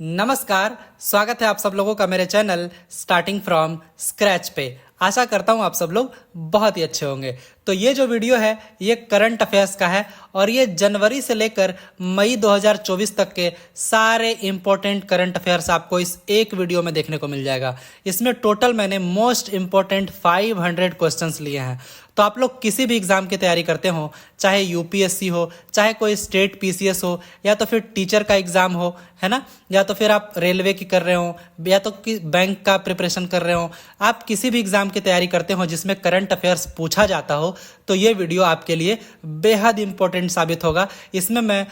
नमस्कार, स्वागत है आप सब लोगों का मेरे चैनल स्टार्टिंग फ्रॉम स्क्रैच पे। आशा करता हूं आप सब लोग बहुत ही अच्छे होंगे। तो ये जो वीडियो है ये करंट अफेयर्स का है और ये जनवरी से लेकर मई 2024 तक के सारे इंपॉर्टेंट करंट अफेयर्स आपको इस एक वीडियो में देखने को मिल जाएगा। इसमें टोटल मैंने मोस्ट इंपॉर्टेंट 500 क्वेश्चंस लिए हैं। तो आप लोग किसी भी एग्जाम की तैयारी करते हो, चाहे यूपीएससी हो, चाहे कोई स्टेट पीसीएस हो, या तो फिर टीचर का एग्जाम हो, है ना, या तो फिर आप रेलवे की कर रहे हो, या तो बैंक का प्रिपरेशन कर रहे हो, आप किसी भी एग्जाम की तैयारी करते हो जिसमें करंट अफेयर्स पूछा जाता हो, तो ये वीडियो आपके लिए बेहद इंपॉर्टेंट साबित होगा। इसमें मैं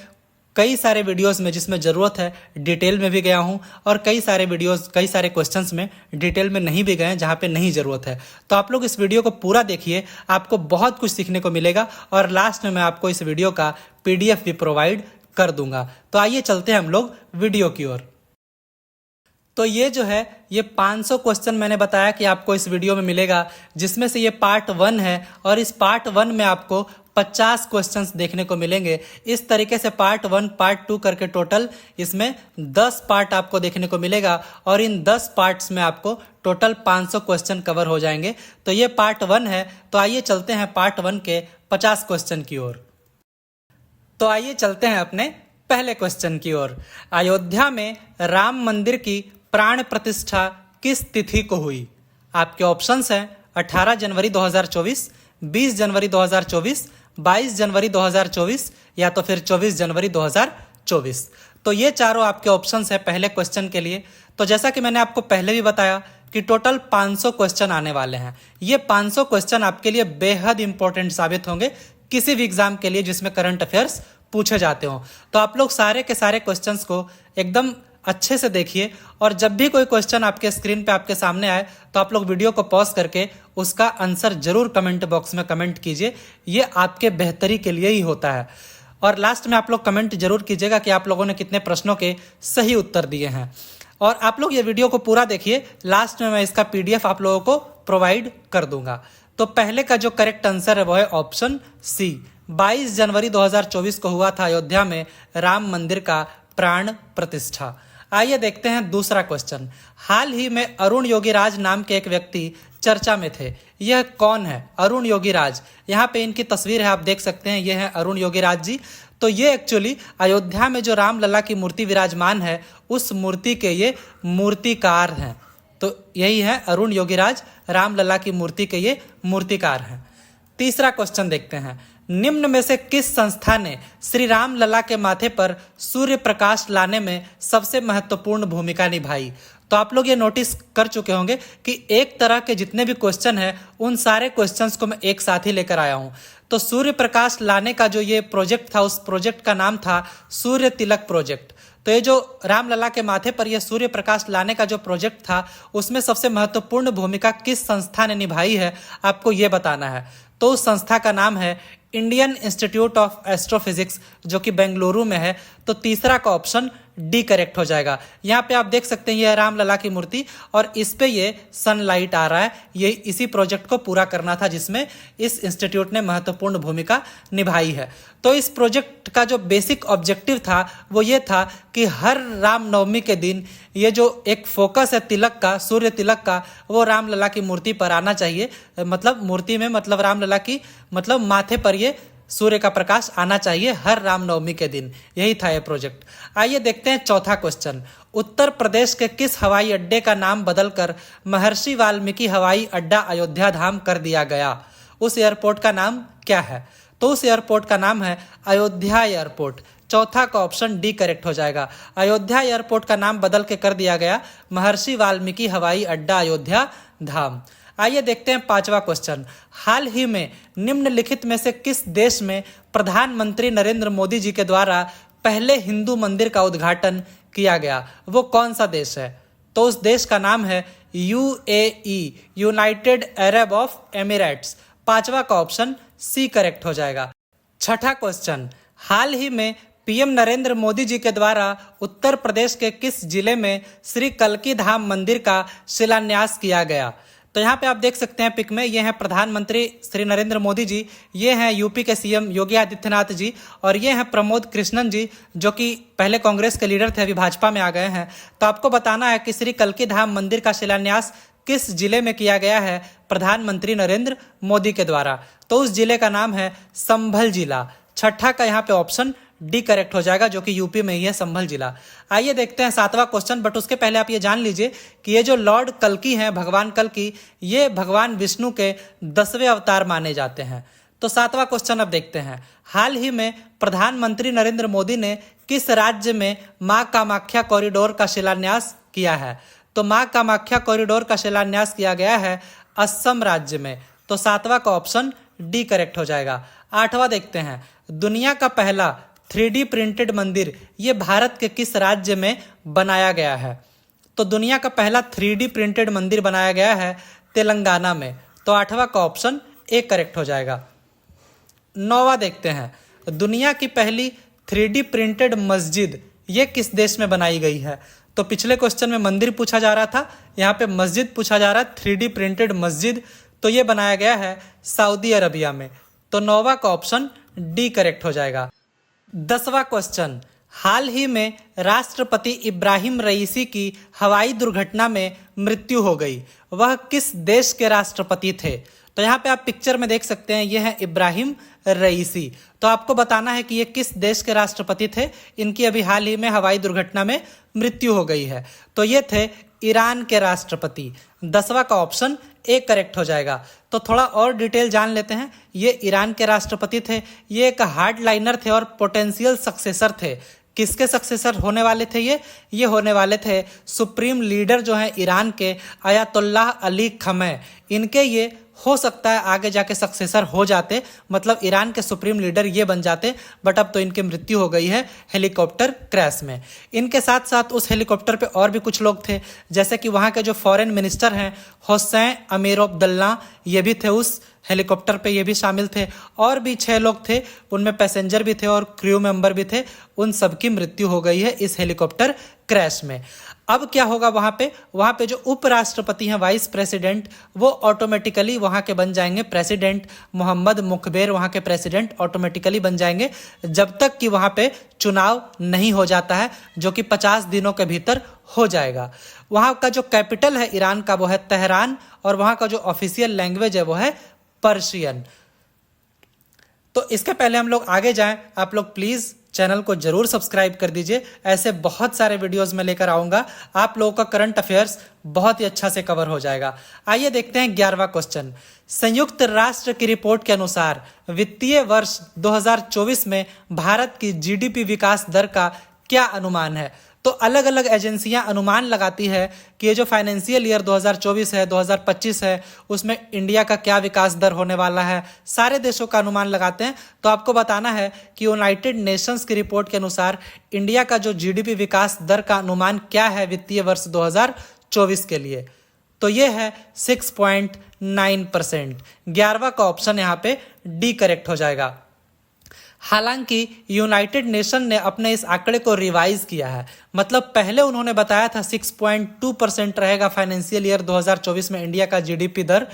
कई सारे वीडियोस में जिसमें ज़रूरत है डिटेल में भी गया हूं और कई सारे क्वेश्चंस में डिटेल में नहीं भी गए हैं जहां पे नहीं ज़रूरत है। तो आप लोग इस वीडियो को पूरा देखिए, आपको बहुत कुछ सीखने को मिलेगा और लास्ट में मैं आपको इस वीडियो का पीडीएफ भी प्रोवाइड कर दूंगा। तो आइए चलते हैं हम लोग वीडियो की ओर। तो ये जो है ये 500 क्वेश्चन मैंने बताया कि आपको इस वीडियो में मिलेगा, जिसमें से ये पार्ट 1 है और इस पार्ट 1 में आपको 50 क्वेश्चंस देखने को मिलेंगे। इस तरीके से पार्ट 1 पार्ट 2 करके टोटल इसमें 10 पार्ट आपको देखने को मिलेगा और इन 10 पार्ट्स में आपको टोटल 500 क्वेश्चन कवर हो जाएंगे। तो ये पार्ट 1 है। तो आइए चलते हैं पार्ट 1 के 50 क्वेश्चन की ओर। तो आइए चलते हैं अपने पहले क्वेश्चन की ओर। अयोध्या में राम मंदिर की प्राण प्रतिष्ठा किस तिथि को हुई? आपके ऑप्शंस हैं 18 जनवरी 2024, 20 जनवरी 2024, 22 जनवरी 2024 या तो फिर 24 जनवरी 2024। तो ये चारों आपके ऑप्शंस हैं पहले क्वेश्चन के लिए। तो जैसा कि मैंने आपको पहले भी बताया कि टोटल 500 क्वेश्चन आने वाले हैं। ये 500 क्वेश्चन आपके लिए बेहद इंपॉर्टेंट साबित होंगे किसी भी एग्जाम के लिए जिसमें करंट अफेयर्स पूछे जाते हो। तो आप लोग सारे के सारे क्वेश्चंस को एकदम अच्छे से देखिए और जब भी कोई क्वेश्चन आपके स्क्रीन पे आपके सामने आए तो आप लोग वीडियो को पॉज करके उसका आंसर जरूर कमेंट बॉक्स में कमेंट कीजिए। ये आपके बेहतरी के लिए ही होता है। और लास्ट में आप लोग कमेंट जरूर कीजिएगा कि आप लोगों ने कितने प्रश्नों के सही उत्तर दिए हैं। और आप लोग ये वीडियो को पूरा देखिए, लास्ट में मैं इसका पीडीएफ आप लोगों को प्रोवाइड कर दूंगा। तो पहले का जो करेक्ट आंसर है वो है ऑप्शन सी। 22 जनवरी 2024 को हुआ था अयोध्या में राम मंदिर का प्राण प्रतिष्ठा। आइए देखते हैं दूसरा क्वेश्चन। हाल ही में अरुण योगीराज नाम के एक व्यक्ति चर्चा में थे। यह कौन है? अरुण योगीराज। यहाँ पे इनकी तस्वीर है, आप देख सकते हैं, ये है अरुण योगीराज जी। तो ये एक्चुअली अयोध्या में जो रामलला की मूर्ति विराजमान है उस मूर्ति के ये मूर्तिकार हैं। तो यही है अरुण योगीराज, रामलला की मूर्ति के ये मूर्तिकार हैं। तीसरा क्वेश्चन देखते हैं। निम्न में से किस संस्था ने श्री राम लला के माथे पर सूर्य प्रकाश लाने में सबसे महत्वपूर्ण भूमिका निभाई? तो आप लोग ये नोटिस कर चुके होंगे कि एक तरह के जितने भी क्वेश्चन हैं उन सारे क्वेश्चंस को मैं एक साथ ही लेकर आया हूं। तो सूर्य प्रकाश लाने का जो ये प्रोजेक्ट था उस प्रोजेक्ट का नाम था सूर्य तिलक प्रोजेक्ट। तो ये जो रामलला के माथे पर यह सूर्य प्रकाश लाने का जो प्रोजेक्ट था उसमें सबसे महत्वपूर्ण भूमिका किस संस्था ने निभाई है आपको ये बताना है। तो उस संस्था का नाम है इंडियन इंस्टीट्यूट ऑफ एस्ट्रोफिजिक्स, जो कि बेंगलुरु में है। तो तीसरा का ऑप्शन डी करेक्ट हो जाएगा। यहाँ पे आप देख सकते हैं यह रामलला की मूर्ति और इस पे ये सनलाइट आ रहा है। ये इसी प्रोजेक्ट को पूरा करना था जिसमें इस इंस्टीट्यूट ने महत्वपूर्ण भूमिका निभाई है। तो इस प्रोजेक्ट का जो बेसिक ऑब्जेक्टिव था वो ये था कि हर रामनवमी के दिन ये जो एक फोकस है तिलक का, सूर्य तिलक का, वो रामलला की मूर्ति पर आना चाहिए। मतलब मूर्ति में मतलब रामलला की मतलब माथे पर ये सूर्य का प्रकाश आना चाहिए हर रामनवमी के दिन। यही था ये प्रोजेक्ट। आइए देखते हैं चौथा क्वेश्चन। उत्तर प्रदेश के किस हवाई अड्डे का नाम बदलकर महर्षि वाल्मीकि हवाई अड्डा अयोध्या धाम कर दिया गया? उस एयरपोर्ट का नाम क्या है? तो उस एयरपोर्ट का नाम है अयोध्या एयरपोर्ट। चौथा का ऑप्शन डी करेक्ट हो जाएगा। अयोध्या एयरपोर्ट का नाम बदल के कर दिया गया महर्षि वाल्मीकि हवाई अड्डा अयोध्या धाम। आइए देखते हैं पांचवा क्वेश्चन। हाल ही में निम्नलिखित में से किस देश में प्रधानमंत्री नरेंद्र मोदी जी के द्वारा पहले हिंदू मंदिर का उद्घाटन किया गया? वो कौन सा देश है? तो उस देश का नाम है UAE, United Arab of Emirates. पांचवा का ऑप्शन सी करेक्ट हो जाएगा। छठा क्वेश्चन। हाल ही में पीएम नरेंद्र मोदी जी के द्वारा उत्तर प्रदेश के किस जिले में श्री कल्की धाम मंदिर का शिलान्यास किया गया? तो यहाँ पे आप देख सकते हैं पिक में, ये हैं प्रधानमंत्री श्री नरेंद्र मोदी जी, ये हैं यूपी के सीएम योगी आदित्यनाथ जी, और ये हैं प्रमोद कृष्णन जी जो कि पहले कांग्रेस के लीडर थे, अभी भाजपा में आ गए हैं। तो आपको बताना है कि श्री कल्की धाम मंदिर का शिलान्यास किस जिले में किया गया है प्रधानमंत्री नरेंद्र मोदी के द्वारा। तो उस जिले का नाम है संभल जिला। छठा का यहाँ पे ऑप्शन डी करेक्ट हो जाएगा, जो कि यूपी में ही है, संभल जिला। आइए देखते हैं सातवां क्वेश्चन, बट उसके पहले आप ये जान लीजिए कि ये जो लॉर्ड कल्की हैं, भगवान कल्की, ये भगवान विष्णु के 10वें अवतार माने जाते हैं। तो सातवां क्वेश्चन अब देखते हैं। हाल ही में प्रधानमंत्री नरेंद्र मोदी ने किस राज्य में मां कामाख्या कॉरिडोर का शिलान्यास किया है? तो मां कामाख्या कॉरिडोर का शिलान्यास किया गया है असम राज्य में। तो सातवां का ऑप्शन डी करेक्ट हो जाएगा। आठवां देखते हैं। दुनिया का पहला 3D प्रिंटेड मंदिर ये भारत के किस राज्य में बनाया गया है? तो दुनिया का पहला 3D प्रिंटेड मंदिर बनाया गया है तेलंगाना में। तो आठवां का ऑप्शन ए करेक्ट हो जाएगा। नौवां देखते हैं। दुनिया की पहली 3D प्रिंटेड मस्जिद ये किस देश में बनाई गई है? तो पिछले क्वेश्चन में मंदिर पूछा जा रहा था, यहाँ पे मस्जिद पूछा जा रहा है, 3D प्रिंटेड मस्जिद। तो ये बनाया गया है सऊदी अरबिया में। तो नौवां का ऑप्शन डी करेक्ट हो जाएगा। 10वां क्वेश्चन। हाल ही में राष्ट्रपति इब्राहिम रईसी की हवाई दुर्घटना में मृत्यु हो गई, वह किस देश के राष्ट्रपति थे? तो यहाँ पे आप पिक्चर में देख सकते हैं, ये हैं इब्राहिम रईसी। तो आपको बताना है कि ये किस देश के राष्ट्रपति थे। इनकी अभी हाल ही में हवाई दुर्घटना में मृत्यु हो गई है। तो ये थे ईरान के राष्ट्रपति। 10वां का ऑप्शन ए करेक्ट हो जाएगा। तो थोड़ा और डिटेल जान लेते हैं। ये ईरान के राष्ट्रपति थे, ये एक हार्ड लाइनर थे और पोटेंशियल सक्सेसर थे। किसके सक्सेसर होने वाले थे? ये होने वाले थे सुप्रीम लीडर जो हैं ईरान के, अयातुल्लाह अली खमै। इनके ये हो सकता है आगे जाके सक्सेसर हो जाते, मतलब ईरान के सुप्रीम लीडर ये बन जाते, बट अब तो इनकी मृत्यु हो गई है हेलीकॉप्टर क्रैश में। इनके साथ साथ उस हेलीकॉप्टर पे और भी कुछ लोग थे, जैसे कि वहाँ के जो फॉरेन मिनिस्टर हैं हुसैन अमीर अब्दुल्ला, ये भी थे उस हेलीकॉप्टर पे, ये भी शामिल थे। और भी 6 लोग थे, उनमें पैसेंजर भी थे और क्रू मेंबर भी थे। उन सबकी मृत्यु हो गई है इस हेलीकॉप्टर क्रैश में। अब क्या होगा वहाँ पे जो उपराष्ट्रपति हैं, वाइस प्रेसिडेंट, वो ऑटोमेटिकली वहाँ के बन जाएंगे प्रेसिडेंट। मोहम्मद मुखबेर वहाँ के प्रेसिडेंट ऑटोमेटिकली बन जाएंगे, जब तक कि वहाँ पे चुनाव नहीं हो जाता है, जो कि 50 दिनों के भीतर हो जाएगा। वहाँ का जो कैपिटल है ईरान का वो है तेहरान, और वहाँ का जो ऑफिशियल लैंग्वेज है वो है पर्शियन। तो इसके पहले हम लोग आगे जाएं, आप लोग प्लीज चैनल को जरूर सब्सक्राइब कर दीजिए। ऐसे बहुत सारे वीडियोस में लेकर आऊंगा, आप लोगों का करंट अफेयर्स बहुत ही अच्छा से कवर हो जाएगा। आइए देखते हैं 11वां क्वेश्चन। संयुक्त राष्ट्र की रिपोर्ट के अनुसार वित्तीय वर्ष 2024 में भारत की जीडीपी विकास दर का क्या अनुमान है? तो अलग अलग एजेंसियां अनुमान लगाती है कि ये जो फाइनेंशियल ईयर 2024 है, 2025 है, उसमें इंडिया का क्या विकास दर होने वाला है। सारे देशों का अनुमान लगाते हैं। तो आपको बताना है कि यूनाइटेड नेशंस की रिपोर्ट के अनुसार इंडिया का जो जीडीपी विकास दर का अनुमान क्या है वित्तीय वर्ष 2024 के लिए। तो ये है 6.9%। 11वां का ऑप्शन यहाँ पे डी करेक्ट हो जाएगा। हालांकि यूनाइटेड नेशन ने अपने इस आंकड़े को रिवाइज किया है, मतलब पहले उन्होंने बताया था 6.2% रहेगा फाइनेंशियल ईयर 2024 में इंडिया का जीडीपी दर।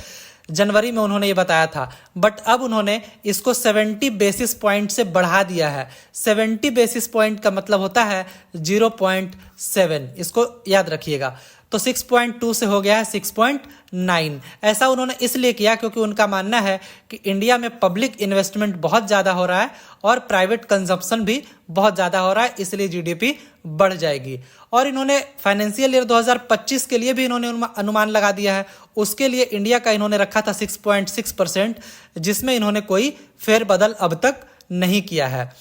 जनवरी में उन्होंने ये बताया था, बट अब उन्होंने इसको 70 बेसिस पॉइंट से बढ़ा दिया है। 70 बेसिस पॉइंट का मतलब होता है 0.7, इसको याद रखिएगा। तो 6.2 से हो गया है 6.9। ऐसा उन्होंने इसलिए किया क्योंकि उनका मानना है कि इंडिया में पब्लिक इन्वेस्टमेंट बहुत ज़्यादा हो रहा है और प्राइवेट कंजप्शन भी बहुत ज़्यादा हो रहा है, इसलिए जीडीपी बढ़ जाएगी। और इन्होंने फाइनेंशियल ईयर 2025 के लिए भी इन्होंने अनुमान लगा दिया है। उसके लिए इंडिया का इन्होंने रखा था 6.6%, जिसमें इन्होंने कोई फेरबदल अब तक नहीं किया है।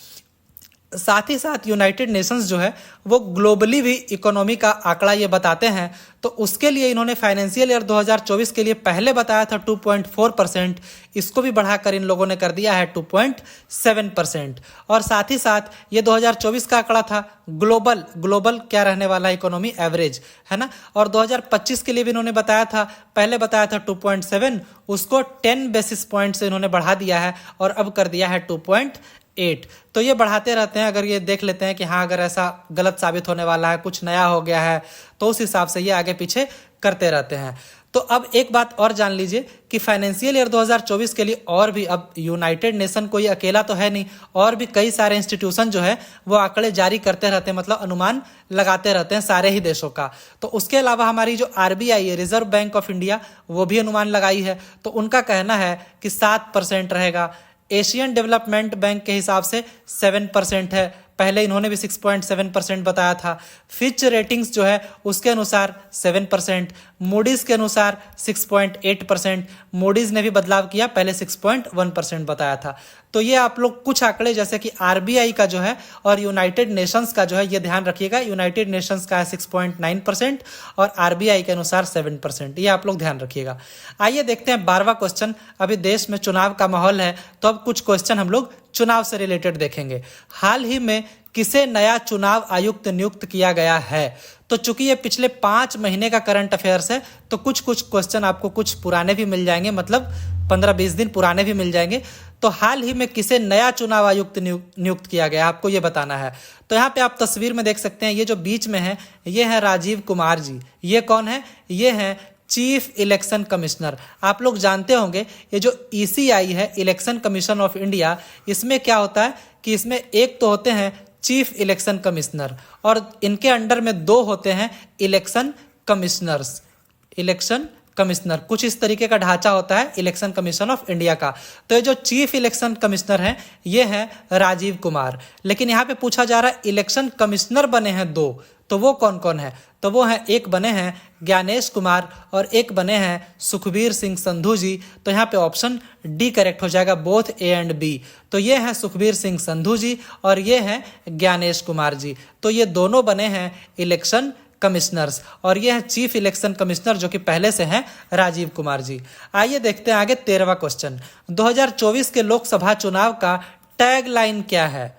साथ ही साथ यूनाइटेड नेशंस जो है वो ग्लोबली भी इकोनॉमी का आंकड़ा ये बताते हैं, तो उसके लिए इन्होंने फाइनेंशियल ईयर 2024 के लिए पहले बताया था 2.4%, इसको भी बढ़ाकर इन लोगों ने कर दिया है 2.7%। और साथ ही साथ ये 2024 का आंकड़ा था ग्लोबल क्या रहने वाला है इकोनॉमी एवरेज, है ना। और 2025 के लिए भी इन्होंने बताया था, पहले बताया था 2.7, उसको 10 बेसिस पॉइंट से इन्होंने बढ़ा दिया है और अब कर दिया है 2.8। तो ये बढ़ाते रहते हैं। अगर ये देख लेते हैं कि हाँ अगर ऐसा गलत साबित होने वाला है, कुछ नया हो गया है, तो उस हिसाब से ये आगे पीछे करते रहते हैं। तो अब एक बात और जान लीजिए कि फाइनेंशियल ईयर 2024 के लिए और भी, अब यूनाइटेड नेशन कोई अकेला तो है नहीं, और भी कई सारे इंस्टीट्यूशन जो है वो आंकड़े जारी करते रहते हैं, मतलब अनुमान लगाते रहते हैं सारे ही देशों का। तो उसके अलावा हमारी जो आरबीआई है, रिजर्व बैंक ऑफ इंडिया, वो भी अनुमान लगाई है। तो उनका कहना है कि 7% रहेगा। एशियन डेवलपमेंट बैंक के हिसाब से 7% है, पहले इन्होंने भी 6.7% बताया था। फिच रेटिंग्स जो है उसके अनुसार 7%, मूडीज के अनुसार 6.8%, मूडीज ने भी बदलाव किया, पहले 6.1% बताया था। तो ये आप लोग कुछ आंकड़े जैसे कि आरबीआई का जो है और यूनाइटेड नेशंस का जो है ये ध्यान रखिएगा। यूनाइटेड नेशंस का है 6.9% और आरबीआई के अनुसार 7%, ये आप लोग ध्यान रखिएगा। आइए देखते हैं 12वां क्वेश्चन। अभी देश में चुनाव का माहौल है तो अब कुछ क्वेश्चन हम लोग चुनाव से रिलेटेड देखेंगे। हाल ही में किसे नया चुनाव आयुक्त नियुक्त किया गया है? तो चूंकि ये पिछले 5 महीने का करंट अफेयर्स है तो कुछ क्वेश्चन आपको कुछ पुराने भी मिल जाएंगे, मतलब 15-20 दिन पुराने भी मिल जाएंगे। तो हाल ही में किसे नया चुनाव आयुक्त नियुक्त किया गया, आपको ये बताना है। तो यहाँ पे आप तस्वीर में देख सकते हैं, ये जो बीच में है ये है राजीव कुमार जी। ये कौन है? ये है चीफ इलेक्शन कमिश्नर। आप लोग जानते होंगे ये जो ईसीआई है, इलेक्शन कमीशन ऑफ इंडिया, इसमें क्या होता है कि इसमें एक तो होते हैं चीफ इलेक्शन कमिश्नर और इनके अंडर में 2 होते हैं इलेक्शन कमिश्नर्स। इलेक्शन कमिश्नर कुछ इस तरीके का ढांचा होता है इलेक्शन कमीशन ऑफ इंडिया का। तो ये जो चीफ इलेक्शन कमिश्नर हैं ये हैं राजीव कुमार। लेकिन यहाँ पे पूछा जा रहा है इलेक्शन कमिश्नर बने हैं 2, तो वो कौन कौन है? तो वो हैं, एक बने हैं ज्ञानेश कुमार और एक बने हैं सुखबीर सिंह संधू जी। तो यहाँ पे ऑप्शन डी करेक्ट हो जाएगा, बोथ ए एंड बी। तो ये हैं सुखबीर सिंह संधू जी और ये हैं ज्ञानेश कुमार जी। तो ये दोनों बने हैं इलेक्शन कमिश्नर्स और ये है चीफ इलेक्शन कमिश्नर जो कि पहले से हैं राजीव कुमार जी। आइए देखते हैं आगे 13वां क्वेश्चन। 2024 के लोकसभा चुनाव का टैग लाइन क्या है?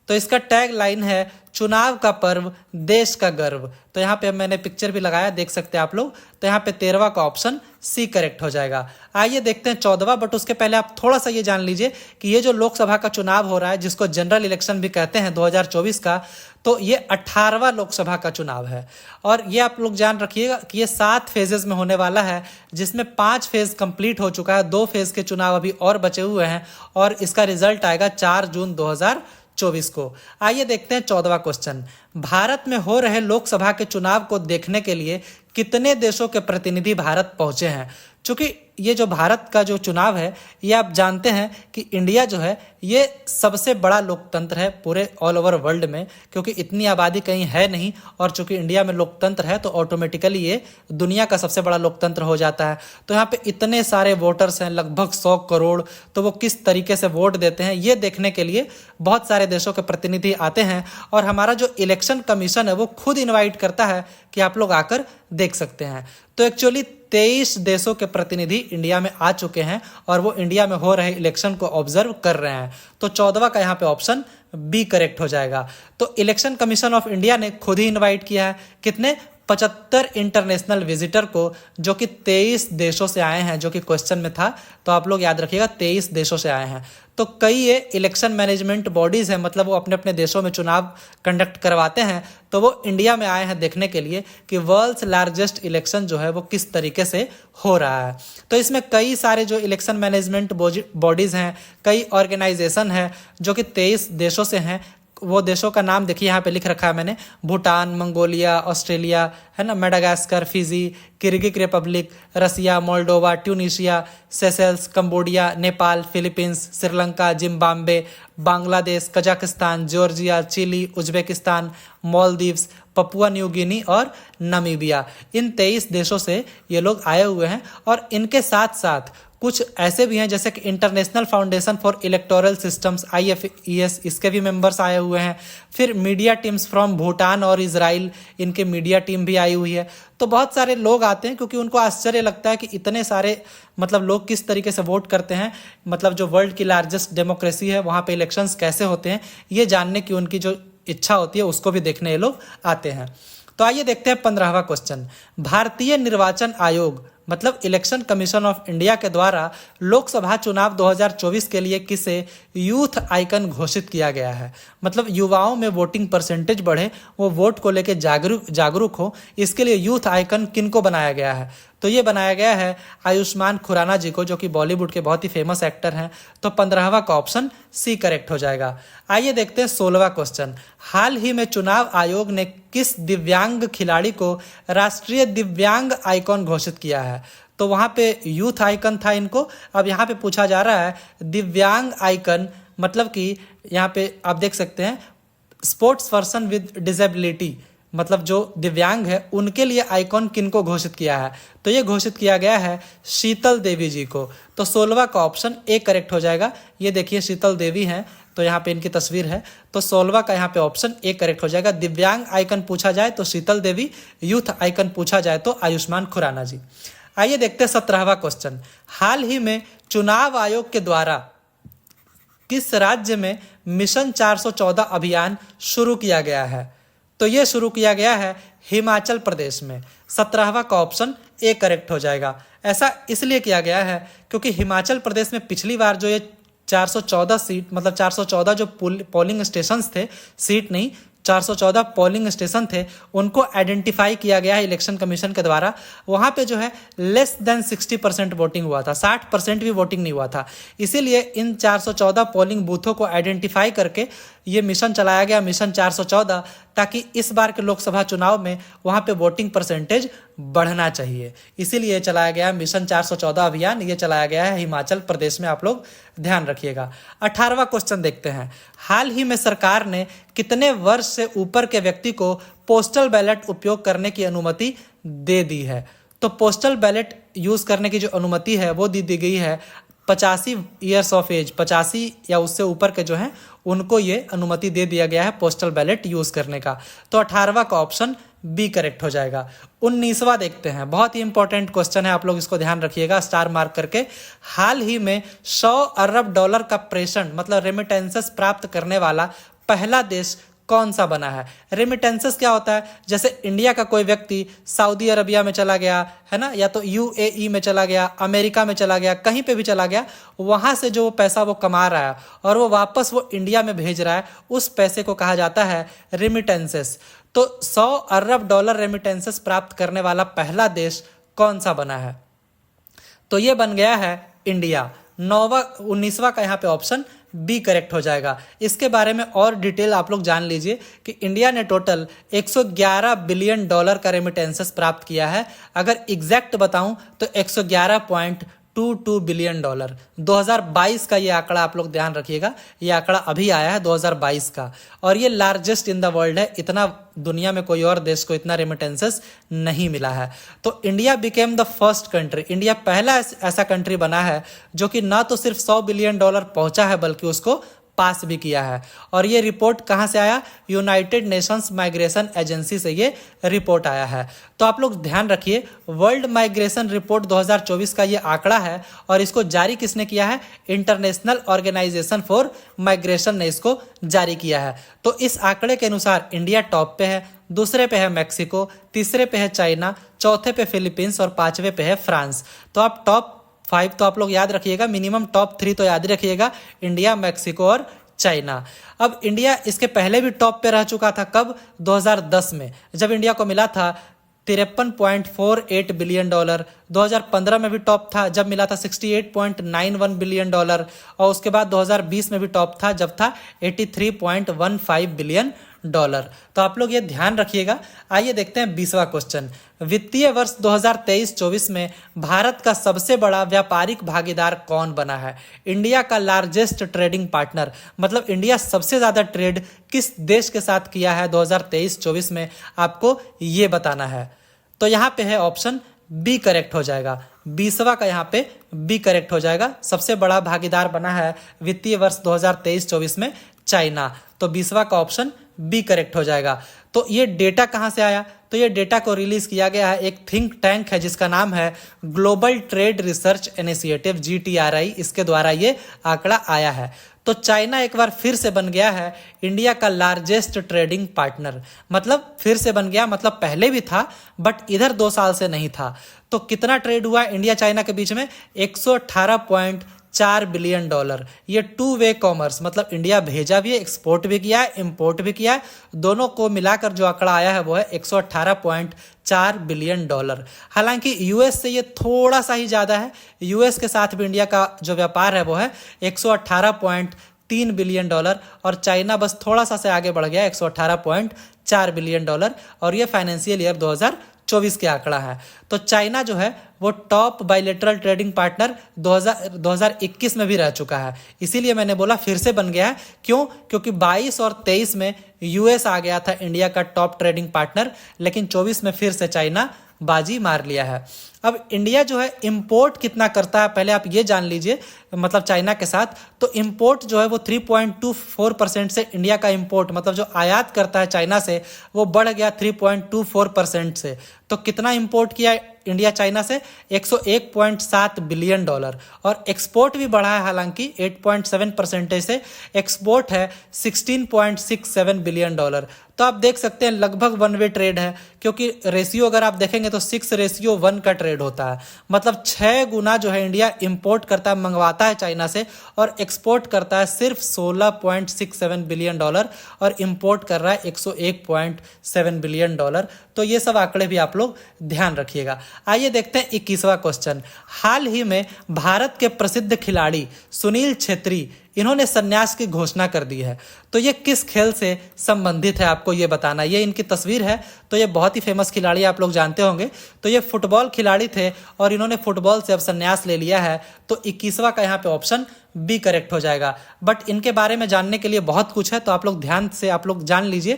तो इसका टैग लाइन है चुनाव का पर्व देश का गर्व। तो यहाँ पे मैंने पिक्चर भी लगाया, देख सकते हैं आप लोग। तो यहाँ पे 13वां का ऑप्शन सी करेक्ट हो जाएगा। आइए देखते हैं 14वां, बट उसके पहले आप थोड़ा सा ये जान लीजिए कि ये जो लोकसभा का चुनाव हो रहा है जिसको जनरल इलेक्शन भी कहते हैं 2024 का, तो ये 18वां लोकसभा का चुनाव है। और ये आप लोग जान रखिएगा कि ये 7 फेजेस में होने वाला है, जिसमें 5 फेज कंप्लीट हो चुका है, 2 फेज के चुनाव अभी और बचे हुए हैं और इसका रिजल्ट आएगा 4 जून 2024 को। आइए देखते हैं 14वां क्वेश्चन। भारत में हो रहे लोकसभा के चुनाव को देखने के लिए कितने देशों के प्रतिनिधि भारत पहुंचे हैं? चूंकि ये जो भारत का जो चुनाव है ये आप जानते हैं कि इंडिया जो है ये सबसे बड़ा लोकतंत्र है पूरे ऑल ओवर वर्ल्ड में, क्योंकि इतनी आबादी कहीं है नहीं। और चूंकि इंडिया में लोकतंत्र है तो ऑटोमेटिकली ये दुनिया का सबसे बड़ा लोकतंत्र हो जाता है। तो यहाँ पे इतने सारे वोटर्स हैं, लगभग 100 करोड़, तो वो किस तरीके से वोट देते हैं ये देखने के लिए बहुत सारे देशों के प्रतिनिधि आते हैं। और हमारा जो इलेक्शन कमीशन है वो खुद इन्वाइट करता है कि आप लोग आकर देख सकते हैं। तो एक्चुअली 23 देशों के प्रतिनिधि इंडिया में आ चुके हैं और वो इंडिया में हो रहे इलेक्शन को ऑब्जर्व कर रहे हैं। तो 14वां का यहाँ पे ऑप्शन बी करेक्ट हो जाएगा। तो इलेक्शन कमीशन ऑफ इंडिया ने खुद ही इनवाइट किया है कितने 75 इंटरनेशनल विजिटर को, जो कि 23 देशों से आए हैं, जो कि क्वेश्चन में था। तो आप लोग याद रखिएगा 23 देशों से आए हैं। तो कई ये इलेक्शन मैनेजमेंट बॉडीज हैं, मतलब वो अपने अपने देशों में चुनाव कंडक्ट करवाते हैं, तो वो इंडिया में आए हैं देखने के लिए कि वर्ल्ड्स लार्जेस्ट इलेक्शन जो है वो किस तरीके से हो रहा है। तो इसमें कई सारे जो इलेक्शन मैनेजमेंट बॉडीज हैं, कई ऑर्गेनाइजेशन हैं जो कि 23 देशों से हैं। वो देशों का नाम देखिए यहाँ पे लिख रखा है मैंने, भूटान, मंगोलिया, ऑस्ट्रेलिया है ना, Madagascar, Fiji, Kyrgyz Republic, Russia, Moldova, Tunisia, Seychelles, Cambodia, Nepal, Philippines, Sri Lanka, Zimbabwe, Bangladesh, Kazakhstan, Georgia, Chile, Uzbekistan, Maldives, Papua New Guinea और नामीबिया। इन 23 देशों से ये लोग आए हुए हैं। और इनके साथ साथ कुछ ऐसे भी हैं जैसे कि international foundation for electoral systems IFES, इसके भी मेंबर्स आए हुए हैं। फिर मीडिया टीम्स फ्रॉम भूटान और इजराइल, इनके मीडिया टीम भी आई हुई है। तो बहुत सारे लोग आते हैं क्योंकि उनको आश्चर्य लगता है कि इतने सारे मतलब लोग किस तरीके से वोट करते हैं, मतलब जो वर्ल्ड की लार्जेस्ट डेमोक्रेसी है वहाँ पे इलेक्शंस कैसे होते हैं, ये जानने की उनकी जो इच्छा होती है उसको भी देखने ये लोग आते हैं। तो आइए देखते हैं 15वां क्वेश्चन। भारतीय निर्वाचन आयोग मतलब इलेक्शन कमीशन ऑफ इंडिया के द्वारा लोकसभा चुनाव 2024 के लिए किसे यूथ आइकन घोषित किया गया है। मतलब युवाओं में वोटिंग परसेंटेज बढ़े, वो वोट को लेकर जागरूक हो, इसके लिए यूथ आइकन किनको बनाया गया है? तो ये बनाया गया है आयुष्मान खुराना जी को, जो कि बॉलीवुड के बहुत ही फेमस एक्टर हैं। तो 15वां का ऑप्शन सी करेक्ट हो जाएगा। आइए देखते हैं 16वां क्वेश्चन। हाल ही में चुनाव आयोग ने किस दिव्यांग खिलाड़ी को राष्ट्रीय दिव्यांग आइकॉन घोषित किया है? तो वहां पे यूथ आइकन था इनको, अब यहाँ पे पूछा जा रहा है दिव्यांग आइकन, मतलब कि यहाँ पे आप देख सकते हैं स्पोर्ट्स पर्सन विद डिसेबिलिटी, मतलब जो दिव्यांग है उनके लिए आइकॉन किनको घोषित किया है? तो ये घोषित किया गया है शीतल देवी जी को। तो 16वां का ऑप्शन ए करेक्ट हो जाएगा। ये देखिए शीतल देवी हैं, तो यहाँ पे इनकी तस्वीर है। तो 16वां का यहाँ पे ऑप्शन ए करेक्ट हो जाएगा। दिव्यांग आइकन पूछा जाए तो शीतल देवी, यूथ आइकन पूछा जाए तो आयुष्मान खुराना जी। आइए देखते हैं 17वां क्वेश्चन। हाल ही में चुनाव आयोग के द्वारा किस राज्य में मिशन 414 अभियान शुरू किया गया है? तो ये शुरू किया गया है हिमाचल प्रदेश में। 17वां का ऑप्शन ए करेक्ट हो जाएगा। ऐसा इसलिए किया गया है क्योंकि हिमाचल प्रदेश में पिछली बार जो ये 414 सीट, मतलब 414 जो पोलिंग स्टेशन थे, सीट नहीं 414 पोलिंग स्टेशन थे, उनको आइडेंटिफाई किया गया है इलेक्शन कमीशन के द्वारा। वहाँ पे जो है लेस देन 60% वोटिंग हुआ था, 60% भी वोटिंग नहीं हुआ था। इसीलिए इन 414 पोलिंग बूथों को आइडेंटिफाई करके ये मिशन चलाया गया, मिशन 414, ताकि इस बार के लोकसभा चुनाव में वहाँ पे वोटिंग परसेंटेज बढ़ना चाहिए। इसीलिए चलाया गया मिशन 414 अभियान, ये चलाया गया है हिमाचल प्रदेश में, आप लोग ध्यान रखिएगा। 18वां क्वेश्चन देखते हैं। हाल ही में सरकार ने कितने वर्ष से ऊपर के व्यक्ति को पोस्टल बैलेट उपयोग करने की अनुमति दे दी है? तो पोस्टल बैलेट यूज करने की जो अनुमति है वो दी गई है 85 ईयर्स ऑफ एज, 85 या उससे ऊपर के जो हैं उनको ये अनुमति दे दिया गया है पोस्टल बैलेट यूज करने का। तो 18वां का ऑप्शन बी करेक्ट हो जाएगा। 19वां देखते हैं, बहुत ही इंपॉर्टेंट क्वेश्चन है, आप लोग इसको ध्यान रखिएगा स्टार मार्क करके। हाल ही में 100 अरब डॉलर का प्रेषण, मतलब रेमिटेंसेस प्राप्त करने वाला पहला देश कौन सा बना है? रेमिटेंसेस क्या होता है? जैसे इंडिया का कोई व्यक्ति सऊदी अरबिया में चला गया है ना, या तो यूएई में चला गया, अमेरिका में चला गया, कहीं पे भी चला गया, वहां से जो पैसा वो कमा रहा है और वो वापस वो इंडिया में भेज रहा है, उस पैसे को कहा जाता है रेमिटेंसेस। तो 100 अरब डॉलर रेमिटेंसेस प्राप्त करने वाला पहला देश कौन सा बना है? तो ये बन गया है इंडिया। 19वां का यहाँ पे ऑप्शन बी करेक्ट हो जाएगा। इसके बारे में और डिटेल आप लोग जान लीजिए कि इंडिया ने टोटल 111 बिलियन डॉलर का रेमिटेंसेस प्राप्त किया है। अगर एग्जैक्ट बताऊं तो 111.22 बिलियन डॉलर। 2022 का ये आंकड़ा आप लोग ध्यान रखिएगा, ये आंकड़ा अभी आया है 2022 का, और ये लार्जेस्ट इन द वर्ल्ड है। इतना दुनिया में कोई और देश को इतना रेमिटेंसेस नहीं मिला है। तो India became the first country, India पहला ऐसा कंट्री बना है जो कि ना तो सिर्फ 100 बिलियन डॉलर पहुंचा है बल्कि उसको पास भी किया है। और ये रिपोर्ट कहां से आया? यूनाइटेड नेशंस माइग्रेशन एजेंसी से ये रिपोर्ट आया है। तो आप लोग ध्यान रखिए, वर्ल्ड माइग्रेशन रिपोर्ट 2024 का ये आंकड़ा है और इसको जारी किसने किया है? इंटरनेशनल ऑर्गेनाइजेशन फॉर माइग्रेशन ने इसको जारी किया है। तो इस आंकड़े के अनुसार इंडिया टॉप पे है, दूसरे पे है मैक्सिको, तीसरे पे है चाइना, चौथे पे फिलीपींस और पांचवे पे है फ्रांस। तो आप टॉप 5 तो आप लोग याद रखिएगा, मिनिमम टॉप 3 तो याद रखिएगा, इंडिया, मैक्सिको और चाइना। अब इंडिया इसके पहले भी टॉप पे रह चुका था, कब? 2010 में, जब इंडिया को मिला था 53.48 बिलियन डॉलर। 2015 में भी टॉप था जब मिला था 68.91 बिलियन डॉलर, और उसके बाद 2020 में भी टॉप था जब था 83.15 बिलियन डॉलर। तो आप लोग ये ध्यान रखिएगा। आइए देखते हैं 20वां क्वेश्चन। वित्तीय वर्ष 2023-24 में भारत का सबसे बड़ा व्यापारिक भागीदार कौन बना है? इंडिया का लार्जेस्ट ट्रेडिंग पार्टनर, मतलब इंडिया सबसे ज्यादा ट्रेड किस देश के साथ किया है 2023-24 में, आपको ये बताना है। तो यहाँ पे है ऑप्शन बी करेक्ट हो जाएगा। 20वां का यहाँ पे बी करेक्ट हो जाएगा। सबसे बड़ा भागीदार बना है वित्तीय वर्ष 2023-24 में चाइना। तो 20वां का ऑप्शन बी करेक्ट हो जाएगा। तो ये डेटा कहां से आया? तो ये डेटा को रिलीज किया गया है, एक थिंक टैंक है जिसका नाम है global trade research initiative, GTRI, इसके द्वारा ये आंकड़ा आया है। तो चाइना एक बार फिर से बन गया है इंडिया का लार्जेस्ट ट्रेडिंग पार्टनर। मतलब फिर से बन गया, मतलब पहले भी था बट इधर 2 साल से नहीं था। तो कितना ट्रेड हुआ इंडिया चाइना के बीच में? 118 $4 बिलियन। ये टू वे कॉमर्स, मतलब इंडिया भेजा भी है, एक्सपोर्ट भी किया है, इंपोर्ट भी किया है, दोनों को मिलाकर जो आंकड़ा आया है वो है $118.4 बिलियन। हालांकि यूएस से ये थोड़ा सा ही ज़्यादा है, यूएस के साथ भी इंडिया का जो व्यापार है वो है $118.3 बिलियन, और चाइना बस थोड़ा सा से आगे बढ़ गया, $118.4 बिलियन, और ये फाइनेंशियल ईयर 2024 के आंकड़ा है। तो चाइना जो है वो टॉप बायलैटरल ट्रेडिंग पार्टनर 2021 में भी रह चुका है, इसीलिए मैंने बोला फिर से बन गया है। क्यों? क्योंकि 22 और 23 में यूएस आ गया था इंडिया का टॉप ट्रेडिंग पार्टनर, लेकिन 24 में फिर से चाइना बाजी मार लिया है। अब इंडिया जो है इंपोर्ट कितना करता है पहले आप ये जान लीजिए, मतलब चाइना के साथ। तो इंपोर्ट जो है वो 3.24% से इंडिया का इंपोर्ट, मतलब जो आयात करता है चाइना से, वो बढ़ गया 3.24% से। तो कितना इंपोर्ट किया इंडिया चाइना से? $101.7 बिलियन। और एक्सपोर्ट भी बढ़ा है, हालांकि 8.7% से एक्सपोर्ट है $16.67 बिलियन। तो आप देख सकते हैं लगभग वन वे ट्रेड है, क्योंकि रेशियो अगर आप देखेंगे तो 6:1 का ट्रेड होता है। मतलब 6 गुना जो है इंडिया इंपोर्ट करता है, मंगवाता है चाइना से, और एक्सपोर्ट करता है सिर्फ $16.67 बिलियन, और इंपोर्ट कर रहा है $101.7 बिलियन। तो ये सब आंकड़े भी आप लोग ध्यान रखिएगा। आइए देखते हैं 21वां क्वेश्चन। हाल ही में भारत के प्रसिद्ध खिलाड़ी सुनील छेत्री, इन्होंने संन्यास की घोषणा कर दी है। तो ये किस खेल से संबंधित है आपको ये बताना। ये इनकी तस्वीर है, तो ये बहुत ही फेमस खिलाड़ी आप लोग जानते होंगे। तो ये फुटबॉल खिलाड़ी थे और इन्होंने फुटबॉल से अब संन्यास ले लिया है। तो 21वां का यहाँ पे ऑप्शन बी करेक्ट हो जाएगा। बट इनके बारे में जानने के लिए बहुत कुछ है, तो आप लोग ध्यान से आप लोग जान लीजिए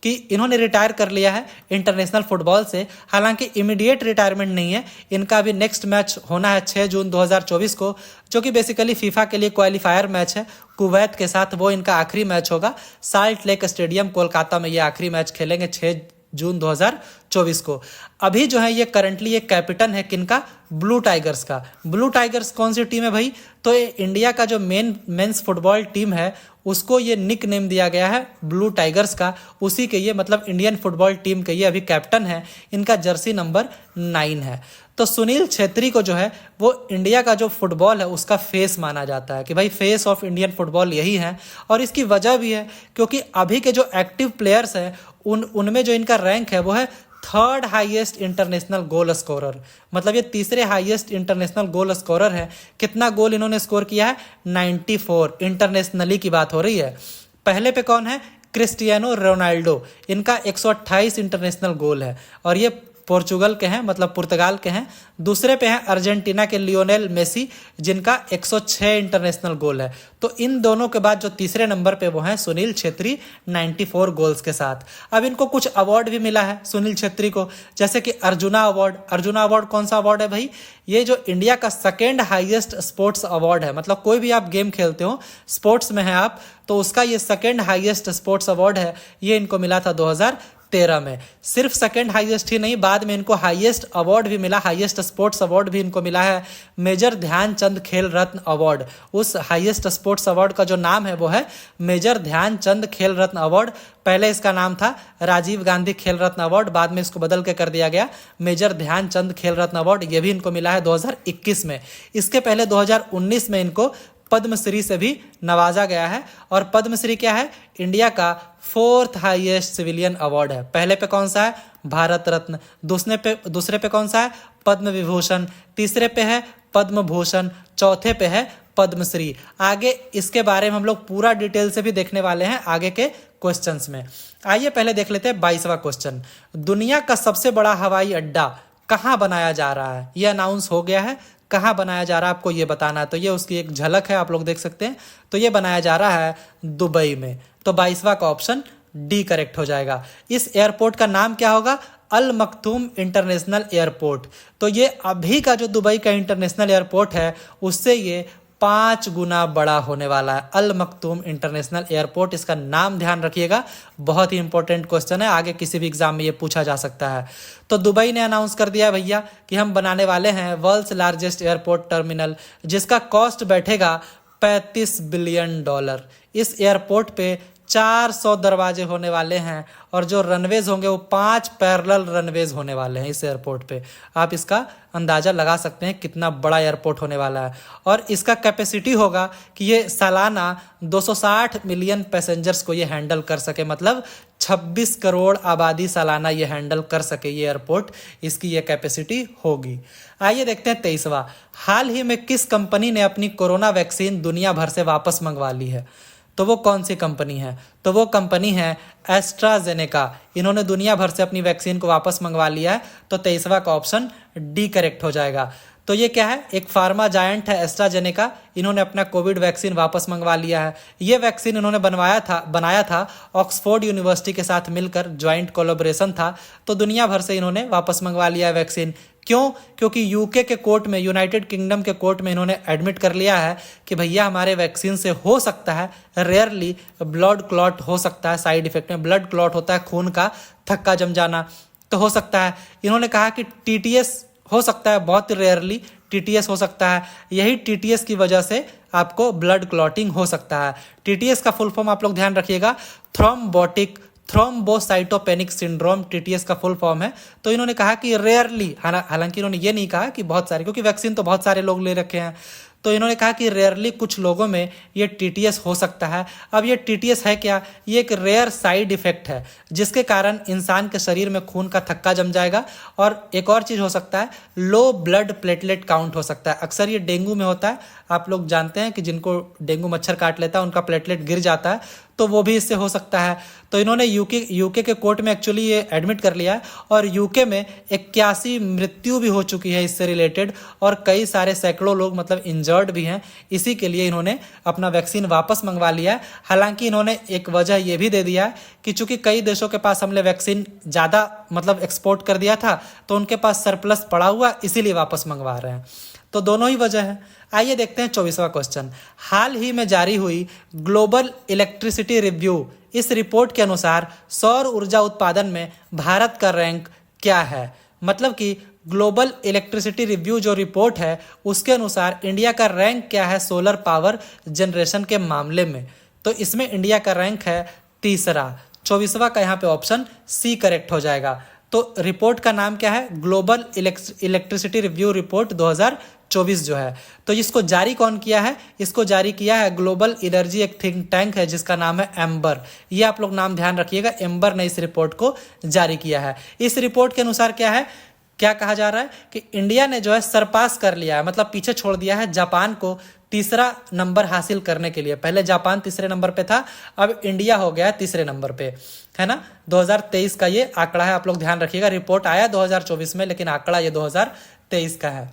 कि इन्होंने रिटायर कर लिया है इंटरनेशनल फुटबॉल से। हालांकि इमीडिएट रिटायरमेंट नहीं है, इनका अभी नेक्स्ट मैच होना है 6 जून 2024 को, जो कि बेसिकली फीफा के लिए क्वालिफायर मैच है कुवैत के साथ। वो इनका आखिरी मैच होगा साल्ट लेक स्टेडियम कोलकाता में, ये आखिरी मैच खेलेंगे 6 जून 2024 को। अभी जो है ये करंटली एक कैप्टन है किनका? ब्लू टाइगर्स का। ब्लू टाइगर्स कौन सी टीम है भाई? तो ये इंडिया का जो मेंस फुटबॉल टीम है उसको ये निक नेम दिया गया है ब्लू टाइगर्स का, उसी के ये मतलब इंडियन फुटबॉल टीम के ये अभी कैप्टन है। इनका जर्सी नंबर 9 है। तो सुनील छेत्री को जो है वो इंडिया का जो फुटबॉल है उसका फेस माना जाता है कि भाई फेस ऑफ इंडियन फुटबॉल यही है। और इसकी वजह भी है क्योंकि अभी के जो एक्टिव प्लेयर्स हैं उनमें जो इनका रैंक है वो है 3rd highest international goal scorer, मतलब ये तीसरे हाईएस्ट इंटरनेशनल गोल स्कोरर है। कितना गोल इन्होंने स्कोर किया है? 94। इंटरनेशनली की बात हो रही है। पहले पे कौन है? क्रिस्टियानो रोनाल्डो, इनका 128 इंटरनेशनल गोल है, और ये पोर्चुगल के हैं, मतलब पुर्तगाल के हैं। दूसरे पे हैं अर्जेंटीना के लियोनेल मेसी, जिनका 106 इंटरनेशनल गोल है। तो इन दोनों के बाद जो तीसरे नंबर पे वो हैं सुनील छेत्री 94 गोल्स के साथ। अब इनको कुछ अवार्ड भी मिला है सुनील छेत्री को, जैसे कि अर्जुना अवार्ड। अर्जुना अवार्ड कौन सा अवार्ड है भाई? ये जो इंडिया का 2nd हाईएस्ट स्पोर्ट्स अवार्ड है, मतलब कोई भी आप गेम खेलते हो, स्पोर्ट्स में है आप, तो उसका ये 2nd हाईएस्ट स्पोर्ट्स अवार्ड है। ये इनको मिला था 2013 में। सिर्फ 2nd हाईएस्ट ही नहीं, बाद में इनको हाईएस्ट अवार्ड भी मिला, हाईएस्ट स्पोर्ट्स अवार्ड भी इनको मिला है, मेजर ध्यानचंद खेल रत्न अवार्ड। उस हाईएस्ट स्पोर्ट्स अवार्ड का जो नाम है वो है मेजर ध्यानचंद खेल रत्न अवार्ड। पहले इसका नाम था राजीव गांधी खेल रत्न अवार्ड, बाद में इसको बदल के कर दिया गया मेजर ध्यानचंद खेल रत्न अवार्ड। ये भी इनको मिला है 2021 में। इसके पहले 2019 में इनको पद्मश्री से भी नवाजा गया है। और पद्मश्री क्या है? इंडिया का 4th हाईएस्ट सिविलियन अवार्ड है। पहले पे कौन सा है? भारत रत्न। दूसरे पे कौन सा है? पद्म विभूषण। तीसरे पे है पद्म भूषण। चौथे पे है पद्मश्री। आगे इसके बारे में हम लोग पूरा डिटेल से भी देखने वाले हैं आगे के क्वेश्चंस में। आइए पहले देख लेते हैं 22वां क्वेश्चन। दुनिया का सबसे बड़ा हवाई अड्डा कहाँ बनाया जा रहा है? यह अनाउंस हो गया है। कहाँ बनाया जा रहा है आपको ये बताना है। तो ये उसकी एक झलक है, आप लोग देख सकते हैं। तो ये बनाया जा रहा है दुबई में। तो 22वां का ऑप्शन डी करेक्ट हो जाएगा। इस एयरपोर्ट का नाम क्या होगा? अल मखतूम इंटरनेशनल एयरपोर्ट। तो ये अभी का जो दुबई का इंटरनेशनल एयरपोर्ट है उससे ये 5 गुना बड़ा होने वाला है। अल मखतूम इंटरनेशनल एयरपोर्ट, इसका नाम ध्यान रखिएगा, बहुत ही इंपॉर्टेंट क्वेश्चन है, आगे किसी भी एग्जाम में ये पूछा जा सकता है। तो दुबई ने अनाउंस कर दिया भैया कि हम बनाने वाले हैं वर्ल्ड्स लार्जेस्ट एयरपोर्ट टर्मिनल, जिसका कॉस्ट बैठेगा $35 बिलियन। इस एयरपोर्ट पे 400 दरवाजे होने वाले हैं और जो रनवेज होंगे वो 5 पैरेलल रनवेज होने वाले हैं इस एयरपोर्ट पे। आप इसका अंदाज़ा लगा सकते हैं कितना बड़ा एयरपोर्ट होने वाला है। और इसका कैपेसिटी होगा कि ये सालाना 260 मिलियन पैसेंजर्स को ये हैंडल कर सके, मतलब 26 करोड़ आबादी सालाना ये हैंडल कर सके ये एयरपोर्ट, इसकी ये कैपेसिटी होगी। आइए देखते हैं 23वां। हाल ही में किस कंपनी ने अपनी कोरोना वैक्सीन दुनिया भर से वापस मंगवा ली है? तो वो कौन सी कंपनी है? तो वो कंपनी है एस्ट्राजेनेका। इन्होंने दुनिया भर से अपनी वैक्सीन को वापस मंगवा लिया है। तो 23वां का ऑप्शन डी करेक्ट हो जाएगा। तो ये क्या है? एक फार्मा जायंट है एस्ट्राजेनेका। इन्होंने अपना कोविड वैक्सीन वापस मंगवा लिया है। ये वैक्सीन इन्होंने बनाया था ऑक्सफोर्ड यूनिवर्सिटी के साथ मिलकर, ज्वाइंट कोलैबोरेशन था। तो दुनिया भर से इन्होंने वापस मंगवा लिया है वैक्सीन। क्यों? क्योंकि यूके के कोर्ट में, यूनाइटेड किंगडम के कोर्ट में इन्होंने एडमिट कर लिया है कि भैया हमारे वैक्सीन से हो सकता है रेयरली ब्लड क्लॉट हो सकता है, साइड इफेक्ट में ब्लड क्लॉट होता है, खून का थक्का जम जाना तो हो सकता है। इन्होंने कहा कि टीटीएस हो सकता है, बहुत रेयरली टीटीएस हो सकता है। यही टीटीएस की वजह से आपको ब्लड क्लॉटिंग हो सकता है। टीटीएस का फुल फॉर्म आप लोग ध्यान रखिएगा, थ्रोम्बोटिक थ्रोम्बोसाइटोपेनिक सिंड्रोम टीटीएस का फुल फॉर्म है। तो इन्होंने कहा कि रेयरली, हालांकि इन्होंने ये नहीं कहा कि बहुत सारे, क्योंकि वैक्सीन तो बहुत सारे लोग ले रखे हैं। तो इन्होंने कहा कि रेयरली कुछ लोगों में ये टीटीएस हो सकता है। अब ये टीटीएस है क्या? ये एक रेयर साइड इफेक्ट है जिसके कारण इंसान के शरीर में खून का थक्का जम जाएगा। और एक और चीज़ हो सकता है, लो ब्लड प्लेटलेट काउंट हो सकता है। अक्सर ये डेंगू में होता है, आप लोग जानते हैं कि जिनको डेंगू मच्छर काट लेता है उनका प्लेटलेट गिर जाता है, तो वो भी इससे हो सकता है। तो इन्होंने यूके के कोर्ट में एक्चुअली ये एडमिट कर लिया है और यूके में 81 मृत्यु भी हो चुकी है इससे रिलेटेड, और कई सारे सैकड़ों लोग मतलब इंजर्ड भी हैं। इसी के लिए इन्होंने अपना वैक्सीन वापस मंगवा लिया है। हालांकि इन्होंने एक वजह ये भी दे दिया है कि चूंकि कई देशों के पास हमने वैक्सीन ज़्यादा मतलब एक्सपोर्ट कर दिया था तो उनके पास सरप्लस पड़ा हुआ, इसीलिए वापस मंगवा रहे हैं। तो दोनों ही वजह है। आइए देखते हैं 24वां क्वेश्चन। हाल ही में जारी हुई ग्लोबल इलेक्ट्रिसिटी रिव्यू, इस रिपोर्ट के अनुसार सौर ऊर्जा उत्पादन में भारत का रैंक क्या है? मतलब कि ग्लोबल इलेक्ट्रिसिटी रिव्यू जो रिपोर्ट है उसके अनुसार इंडिया का रैंक क्या है सोलर पावर जनरेशन के मामले में? तो इसमें इंडिया का रैंक है तीसरा। 24वां का यहाँ पे ऑप्शन सी करेक्ट हो जाएगा। तो रिपोर्ट का नाम क्या है? ग्लोबल इलेक्ट्रिसिटी रिव्यू रिपोर्ट 2024 जो है। तो इसको जारी कौन किया है? इसको जारी किया है ग्लोबल एनर्जी, एक थिंक टैंक है जिसका नाम है एम्बर। ये आप लोग नाम ध्यान रखिएगा, एम्बर ने इस रिपोर्ट को जारी किया है। इस रिपोर्ट के अनुसार क्या है, क्या कहा जा रहा है कि इंडिया ने जो है सरपास कर लिया है, मतलब पीछे छोड़ दिया है जापान को तीसरा नंबर हासिल करने के लिए। पहले जापान तीसरे नंबर पे था, अब इंडिया हो गया तीसरे नंबर पे, है ना। 2023 का ये आंकड़ा है, आप लोग ध्यान रखिएगा। रिपोर्ट आया 2024 में, लेकिन आंकड़ा ये 2023 का है।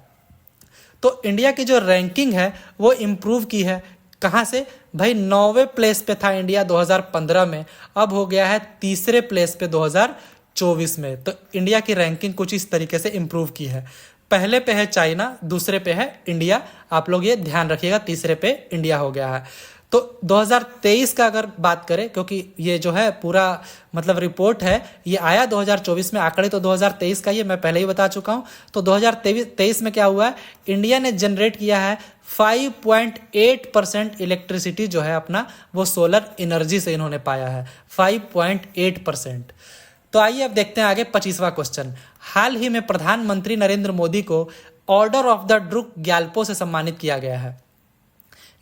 तो इंडिया की जो रैंकिंग है वो इम्प्रूव की है। कहाँ से भाई? 9वें प्लेस पे था इंडिया 2015 में, अब हो गया है तीसरे प्लेस पे 2024 में। तो इंडिया की रैंकिंग कुछ इस तरीके से इम्प्रूव की है। पहले पे है चाइना, दूसरे पे है इंडिया, आप लोग ये ध्यान रखिएगा, तीसरे पे इंडिया हो गया है। तो 2023 का अगर बात करें, क्योंकि ये जो है पूरा मतलब रिपोर्ट है ये आया 2024 में, आंकड़े तो 2023 का ये मैं पहले ही बता चुका हूँ। तो 2023 में क्या हुआ है, इंडिया ने जनरेट किया है 5.8% इलेक्ट्रिसिटी जो है अपना, वो सोलर एनर्जी से इन्होंने पाया है 5.8%। तो आइए अब देखते हैं आगे 25वां क्वेश्चन। हाल ही में प्रधानमंत्री नरेंद्र मोदी को order of the Druk Gyalpo से सम्मानित किया गया है।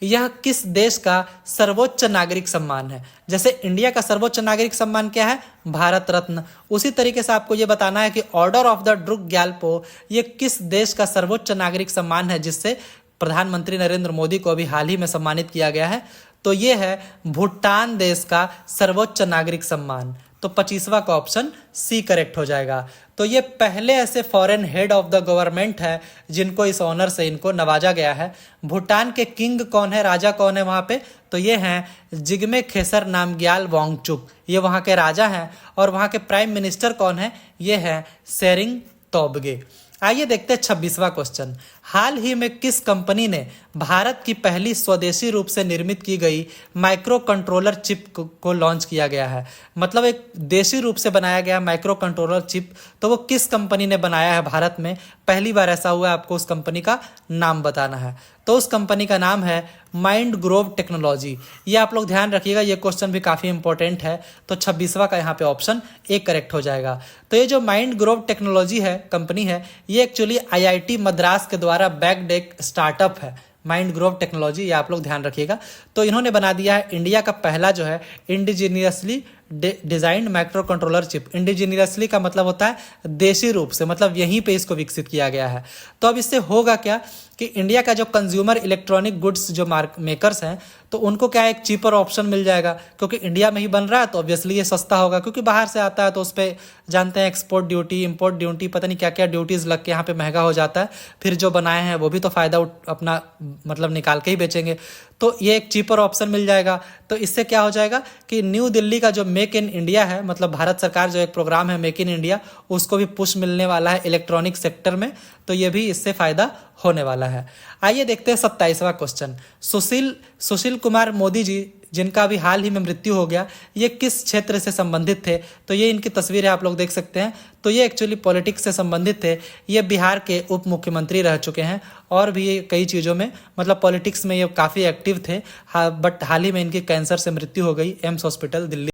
यह किस देश का सर्वोच्च नागरिक सम्मान है? जैसे इंडिया का सर्वोच्च नागरिक सम्मान क्या है? भारत रत्न। उसी तरीके से आपको यह बताना है कि order of the Druk Gyalpo ये किस देश का सर्वोच्च नागरिक सम्मान है जिससे प्रधानमंत्री नरेंद्र मोदी को अभी हाल ही में सम्मानित किया गया है। तो ये है भूटान देश का सर्वोच्च नागरिक सम्मान। तो 25वां का ऑप्शन सी करेक्ट हो जाएगा। तो ये पहले ऐसे foreign head of the government है जिनको इस ऑनर से इनको नवाजा गया है। भूटान के किंग कौन है, राजा कौन है वहाँ पे? तो ये हैं जिग्मे खेसर नामग्याल वांगचुक, ये वहाँ के राजा हैं। और वहाँ के प्राइम मिनिस्टर कौन है? ये है सेरिंग तोब्गे। आइए देखते हैं 26वां क्वेश्चन। हाल ही में किस कंपनी ने भारत की पहली स्वदेशी रूप से निर्मित की गई माइक्रो कंट्रोलर चिप को लॉन्च किया गया है? मतलब एक देशी रूप से बनाया गया माइक्रो कंट्रोलर चिप, तो वो किस कंपनी ने बनाया है भारत में? पहली बार ऐसा हुआ है, आपको उस कंपनी का नाम बताना है। तो उस कंपनी का नाम है माइंड ग्रोव टेक्नोलॉजी। ये आप लोग ध्यान रखिएगा, ये क्वेश्चन भी काफ़ी इंपॉर्टेंट है। तो 26वां का यहाँ पे ऑप्शन ए करेक्ट हो जाएगा। तो ये जो माइंड ग्रोव टेक्नोलॉजी है कंपनी है, ये एक्चुअली आईआईटी मद्रास के द्वारा बैक्ड एक स्टार्टअप है। माइंड ग्रोव टेक्नोलॉजी, ये आप लोग ध्यान रखिएगा। तो इन्होंने बना दिया है इंडिया का पहला जो है indigenously designed micro controller chip. Indigenously का मतलब होता है देशी रूप से, मतलब यहीं पे इसको विकसित किया गया है। तो अब इससे होगा क्या कि इंडिया का जो कंज्यूमर इलेक्ट्रॉनिक गुड्स जो मेकर्स हैं, तो उनको क्या एक चीपर ऑप्शन मिल जाएगा, क्योंकि इंडिया में ही बन रहा है तो ऑब्वियसली ये सस्ता होगा, क्योंकि बाहर से आता है तो उस पर जानते हैं एक्सपोर्ट ड्यूटी, इंपोर्ट ड्यूटी, पता नहीं क्या क्या ड्यूटीज़ लग के यहाँ पे महंगा हो जाता है। फिर जो बनाए हैं वो भी तो फ़ायदा अपना मतलब निकाल के ही बेचेंगे। तो ये एक चीपर ऑप्शन मिल जाएगा। तो इससे क्या हो जाएगा कि न्यू दिल्ली का जो मेक इन इंडिया है, मतलब भारत सरकार जो एक प्रोग्राम है मेक इन इंडिया, उसको भी पुश मिलने वाला है इलेक्ट्रॉनिक सेक्टर में। तो ये भी इससे फायदा होने वाला है। आइए देखते हैं 27वां क्वेश्चन। सुशील कुमार मोदी जी, जिनका अभी हाल ही में मृत्यु हो गया, ये किस क्षेत्र से संबंधित थे? तो ये इनकी तस्वीरें आप लोग देख सकते हैं। तो ये एक्चुअली पॉलिटिक्स से संबंधित थे। ये बिहार के उप मुख्यमंत्री रह चुके हैं और भी ये कई चीज़ों में, मतलब पॉलिटिक्स में ये काफ़ी एक्टिव थे। बट हाल ही में इनकी कैंसर से मृत्यु हो गई एम्स हॉस्पिटल दिल्ली।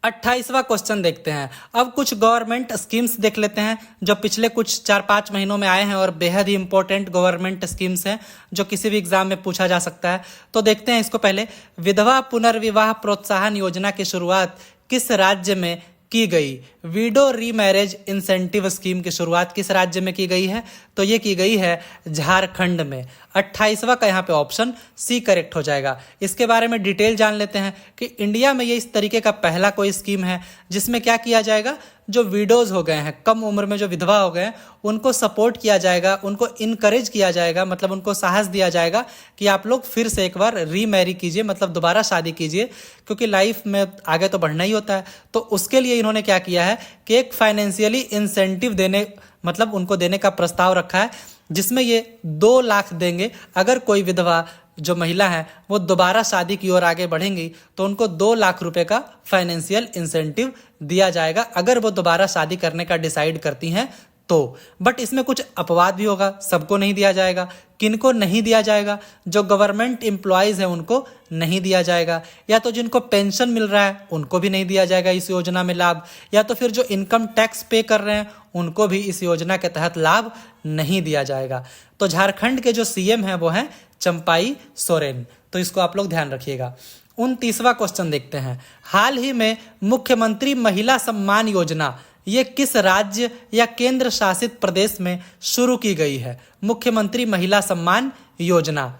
28वां क्वेश्चन देखते हैं। अब कुछ गवर्नमेंट स्कीम्स देख लेते हैं जो पिछले कुछ 4-5 महीनों में आए हैं और बेहद ही इंपॉर्टेंट गवर्नमेंट स्कीम्स हैं जो किसी भी एग्जाम में पूछा जा सकता है। तो देखते हैं इसको पहले। विधवा पुनर्विवाह प्रोत्साहन योजना की शुरुआत किस राज्य में की गई? विडो रीमैरिज इंसेंटिव स्कीम की शुरुआत किस राज्य में की गई है? तो ये की गई है झारखंड में। 28वां का यहाँ पे ऑप्शन सी करेक्ट हो जाएगा। इसके बारे में डिटेल जान लेते हैं कि इंडिया में ये इस तरीके का पहला कोई स्कीम है जिसमें क्या किया जाएगा, जो विडोज हो गए हैं, कम उम्र में जो विधवा हो गए हैं, उनको सपोर्ट किया जाएगा, उनको इनकरेज किया जाएगा, मतलब उनको साहस दिया जाएगा कि आप लोग फिर से एक बार रीमैरी कीजिए, मतलब दोबारा शादी कीजिए, क्योंकि लाइफ में आगे तो बढ़ना ही होता है। तो उसके लिए इन्होंने क्या किया है कि एक फाइनेंशियली इंसेंटिव देने, मतलब उनको देने का प्रस्ताव रखा है, जिसमें ये 2 लाख देंगे अगर कोई विधवा जो महिला है वो दोबारा शादी की ओर आगे बढ़ेंगी, तो उनको 2 लाख रुपए का फाइनेंशियल इंसेंटिव दिया जाएगा अगर वो दोबारा शादी करने का डिसाइड करती हैं तो। बट इसमें कुछ अपवाद भी होगा, सबको नहीं दिया जाएगा। किनको नहीं दिया जाएगा? जो गवर्नमेंट एम्प्लॉयज़ हैं उनको नहीं दिया जाएगा, या तो जिनको पेंशन मिल रहा है उनको भी नहीं दिया जाएगा इस योजना में लाभ, या तो फिर जो इनकम टैक्स पे कर रहे हैं उनको भी इस योजना के तहत लाभ नहीं दिया जाएगा। तो झारखंड के जो सीएम हैं वो हैं चंपाई सोरेन। तो इसको आप लोग ध्यान रखिएगा। 29वां क्वेश्चन देखते हैं। हाल ही में मुख्यमंत्री महिला सम्मान योजना ये किस राज्य या केंद्र शासित प्रदेश में शुरू की गई है? मुख्यमंत्री महिला सम्मान योजना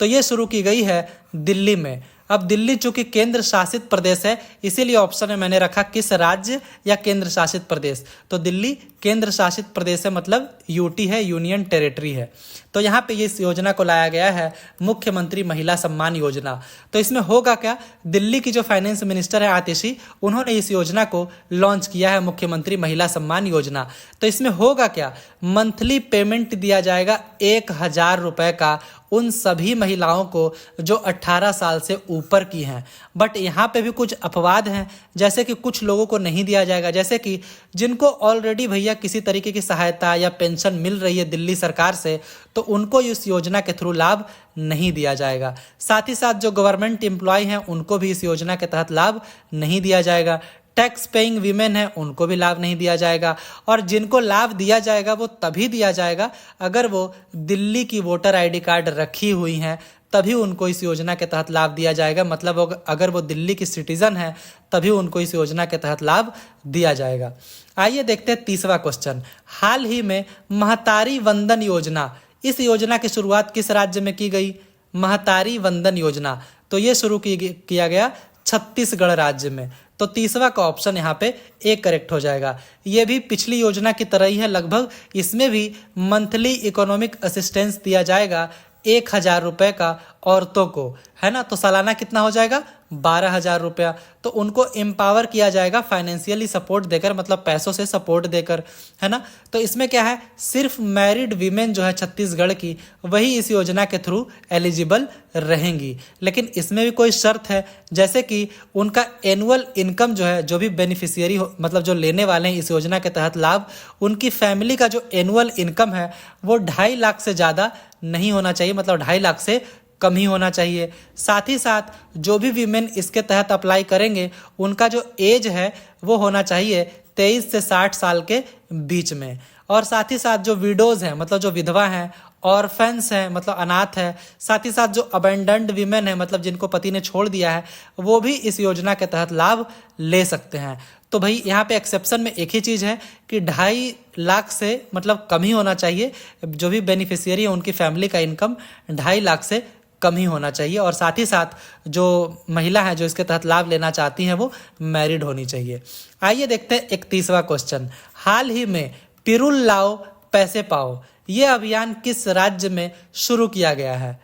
तो ये शुरू की गई है दिल्ली में। अब दिल्ली चूंकि केंद्र शासित प्रदेश है, इसीलिए ऑप्शन में मैंने रखा किस राज्य या केंद्र शासित प्रदेश। तो दिल्ली केंद्र शासित प्रदेश है, मतलब यूटी है, यूनियन टेरिटरी है। तो यहाँ पे इस योजना को लाया गया है मुख्यमंत्री महिला सम्मान योजना। तो इसमें होगा क्या, दिल्ली की जो फाइनेंस मिनिस्टर है आतिशी, उन्होंने इस योजना को लॉन्च किया है, मुख्यमंत्री महिला सम्मान योजना। तो इसमें होगा क्या, मंथली पेमेंट दिया जाएगा 1000 रुपए का उन सभी महिलाओं को जो 18 साल से ऊपर की हैं। बट यहाँ पे भी कुछ अपवाद हैं, जैसे कि कुछ लोगों को नहीं दिया जाएगा, जैसे कि जिनको ऑलरेडी भैया किसी तरीके की सहायता या पेंशन मिल रही है दिल्ली सरकार से, तो उनको इस योजना के थ्रू लाभ नहीं दिया जाएगा। साथ ही साथ जो गवर्नमेंट एम्प्लॉय हैं उनको भी इस योजना के तहत लाभ नहीं दिया जाएगा। टैक्स पेइंग वीमेन है उनको भी लाभ नहीं दिया जाएगा, और जिनको लाभ दिया जाएगा वो तभी दिया जाएगा अगर वो दिल्ली की वोटर आईडी कार्ड रखी हुई हैं, तभी उनको इस योजना के तहत लाभ दिया जाएगा। मतलब अगर वो दिल्ली की सिटीजन है तभी उनको इस योजना के तहत लाभ दिया जाएगा। आइए देखते हैं 30वां क्वेश्चन। हाल ही में महतारी वंदन योजना, इस योजना की शुरुआत किस राज्य में की गई? महतारी वंदन योजना तो ये शुरू किया गया छत्तीसगढ़ राज्य में। तो 30वां का ऑप्शन यहाँ पे ए करेक्ट हो जाएगा। ये भी पिछली योजना की तरह ही है लगभग। इसमें भी मंथली इकोनॉमिक असिस्टेंस दिया जाएगा 1000 रुपए का औरतों को, है ना। तो सालाना कितना हो जाएगा? 12,000 रुपया, तो उनको एम्पावर किया जाएगा फाइनेंशियली सपोर्ट देकर, मतलब पैसों से सपोर्ट देकर, है ना। तो इसमें क्या है, सिर्फ मैरिड वीमेन जो है छत्तीसगढ़ की वही इस योजना के थ्रू एलिजिबल रहेंगी। लेकिन इसमें भी कोई शर्त है, जैसे कि उनका एनुअल इनकम जो है, जो भी बेनिफिशियरी मतलब जो लेने वाले हैं इस योजना के तहत लाभ, उनकी फैमिली का जो एनुअल इनकम है वो 2.5 लाख से ज़्यादा नहीं होना चाहिए, मतलब 2.5 लाख से कम ही होना चाहिए। साथ ही साथ जो भी वीमेन इसके तहत अप्लाई करेंगे उनका जो एज है वो होना चाहिए 23 से 60 साल के बीच में। और साथ ही साथ जो विडोज़ हैं, मतलब जो विधवा हैं, ऑर्फेंस हैं, मतलब अनाथ है, साथ ही साथ जो अबेंडन्ड वीमेन है, मतलब जिनको पति ने छोड़ दिया है, वो भी इस योजना के तहत लाभ ले सकते हैं। तो भाई यहाँ पे एक्सेप्शन में एक ही चीज़ है कि 2.5 लाख से मतलब कम ही होना चाहिए, जो भी बेनिफिशियरी है उनकी फैमिली का इनकम 2.5 लाख से कम ही होना चाहिए। और साथ ही साथ जो महिला है जो इसके तहत लाभ लेना चाहती हैं वो मैरिड होनी चाहिए। आइए देखते हैं 31वां क्वेश्चन। हाल ही में पिरुल लाओ पैसे पाओ ये अभियान किस राज्य में शुरू किया गया है?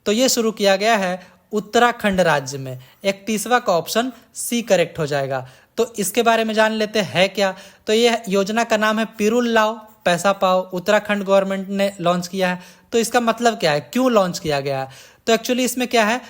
तो ये शुरू किया गया है उत्तराखंड राज्य में। 31वां का ऑप्शन सी करेक्ट हो जाएगा। तो इसके बारे में जान लेते हैं क्या। तो ये योजना का नाम है पिरुल लाओ पैसा पाओ, उत्तराखंड गवर्नमेंट ने लॉन्च किया है। तो इसका मतलब क्या है, क्यों लॉन्च किया गया है? तो एक्चुअली इसमें क्या है,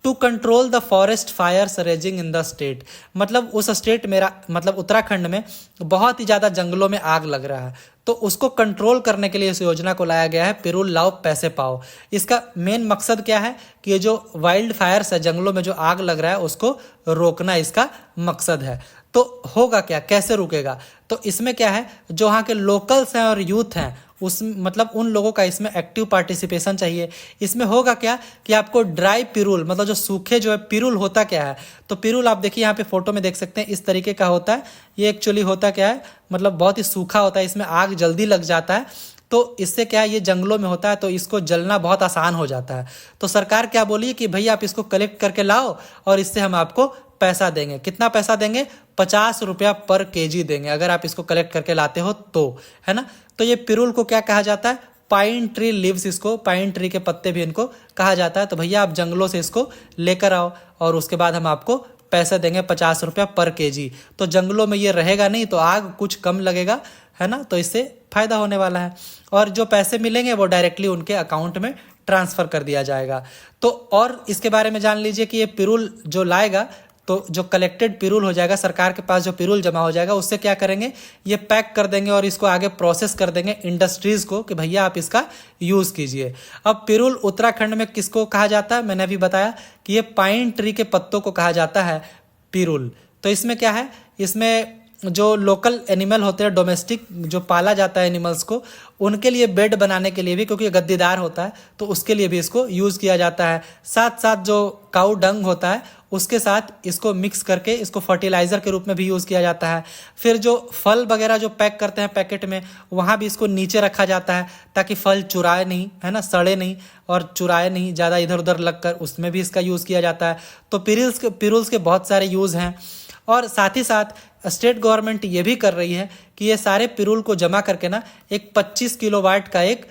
to control the forest fires raging in the state, मतलब उस स्टेट मेरा मतलब उत्तराखंड में बहुत ही ज़्यादा जंगलों में आग लग रहा है, तो उसको कंट्रोल करने के लिए इस योजना को लाया गया है पिरुल लाओ पैसे पाओ। इसका मेन मकसद क्या है कि ये जो वाइल्ड फायर्स है, जंगलों में जो आग लग रहा है उसको रोकना इसका मकसद है। तो होगा क्या, कैसे रुकेगा? तो इसमें क्या है, जो वहाँ के लोकल्स हैं और यूथ हैं उस मतलब उन लोगों का इसमें एक्टिव पार्टिसिपेशन चाहिए। इसमें होगा क्या कि आपको ड्राई पिरुल, मतलब जो सूखे जो है पिरुल होता क्या है, तो पिरुल आप देखिए यहाँ पे फोटो में देख सकते हैं इस तरीके का होता है। ये एक्चुअली होता क्या है, मतलब बहुत ही सूखा होता है, इसमें आग जल्दी लग जाता है। तो इससे क्या है, ये जंगलों में होता है तो इसको जलना बहुत आसान हो जाता है। तो सरकार क्या बोली कि भाई आप इसको कलेक्ट करके लाओ और इससे हम आपको पैसा देंगे। कितना पैसा देंगे? 50 रुपया पर केजी देंगे अगर आप इसको कलेक्ट करके लाते हो तो, है ना। तो ये पिरुल को क्या कहा जाता है? पाइन ट्री लीव्स, इसको पाइन ट्री के पत्ते भी इनको कहा जाता है। तो भैया आप जंगलों से इसको लेकर आओ और उसके बाद हम आपको पैसे देंगे 50 रुपया पर केजी। तो जंगलों में ये रहेगा नहीं तो आग कुछ कम लगेगा, है ना, तो इससे फायदा होने वाला है। और जो पैसे मिलेंगे वो डायरेक्टली उनके अकाउंट में ट्रांसफर कर दिया जाएगा। तो और इसके बारे में जान लीजिए कि ये पिरुल जो लाएगा, तो जो कलेक्टेड पिरुल हो जाएगा, सरकार के पास जो पिरुल जमा हो जाएगा उससे क्या करेंगे, ये पैक कर देंगे और इसको आगे प्रोसेस कर देंगे इंडस्ट्रीज को कि भैया आप इसका यूज़ कीजिए। अब पिरुल उत्तराखंड में किसको कहा जाता है? मैंने अभी बताया कि ये पाइन ट्री के पत्तों को कहा जाता है पिरुल। तो इसमें क्या है, इसमें जो लोकल एनिमल होते हैं, डोमेस्टिक जो पाला जाता है एनिमल्स को, उनके लिए बेड बनाने के लिए भी, क्योंकि गद्दीदार होता है तो उसके लिए भी इसको यूज़ किया जाता है। साथ साथ जो काऊ डंग होता है उसके साथ इसको मिक्स करके इसको फर्टिलाइज़र के रूप में भी यूज़ किया जाता है। फिर जो फल वगैरह जो पैक करते हैं पैकेट में, वहाँ भी इसको नीचे रखा जाता है ताकि फल चुराए नहीं, है ना, सड़े नहीं और चुराए नहीं ज़्यादा इधर उधर लगकर, उसमें भी इसका यूज़ किया जाता है। तो पिरुल्स के बहुत सारे यूज़ हैं। और साथ ही साथ स्टेट गवर्नमेंट ये भी कर रही है कि ये सारे पिरुल को जमा करके ना एक 25 किलोवाट का एक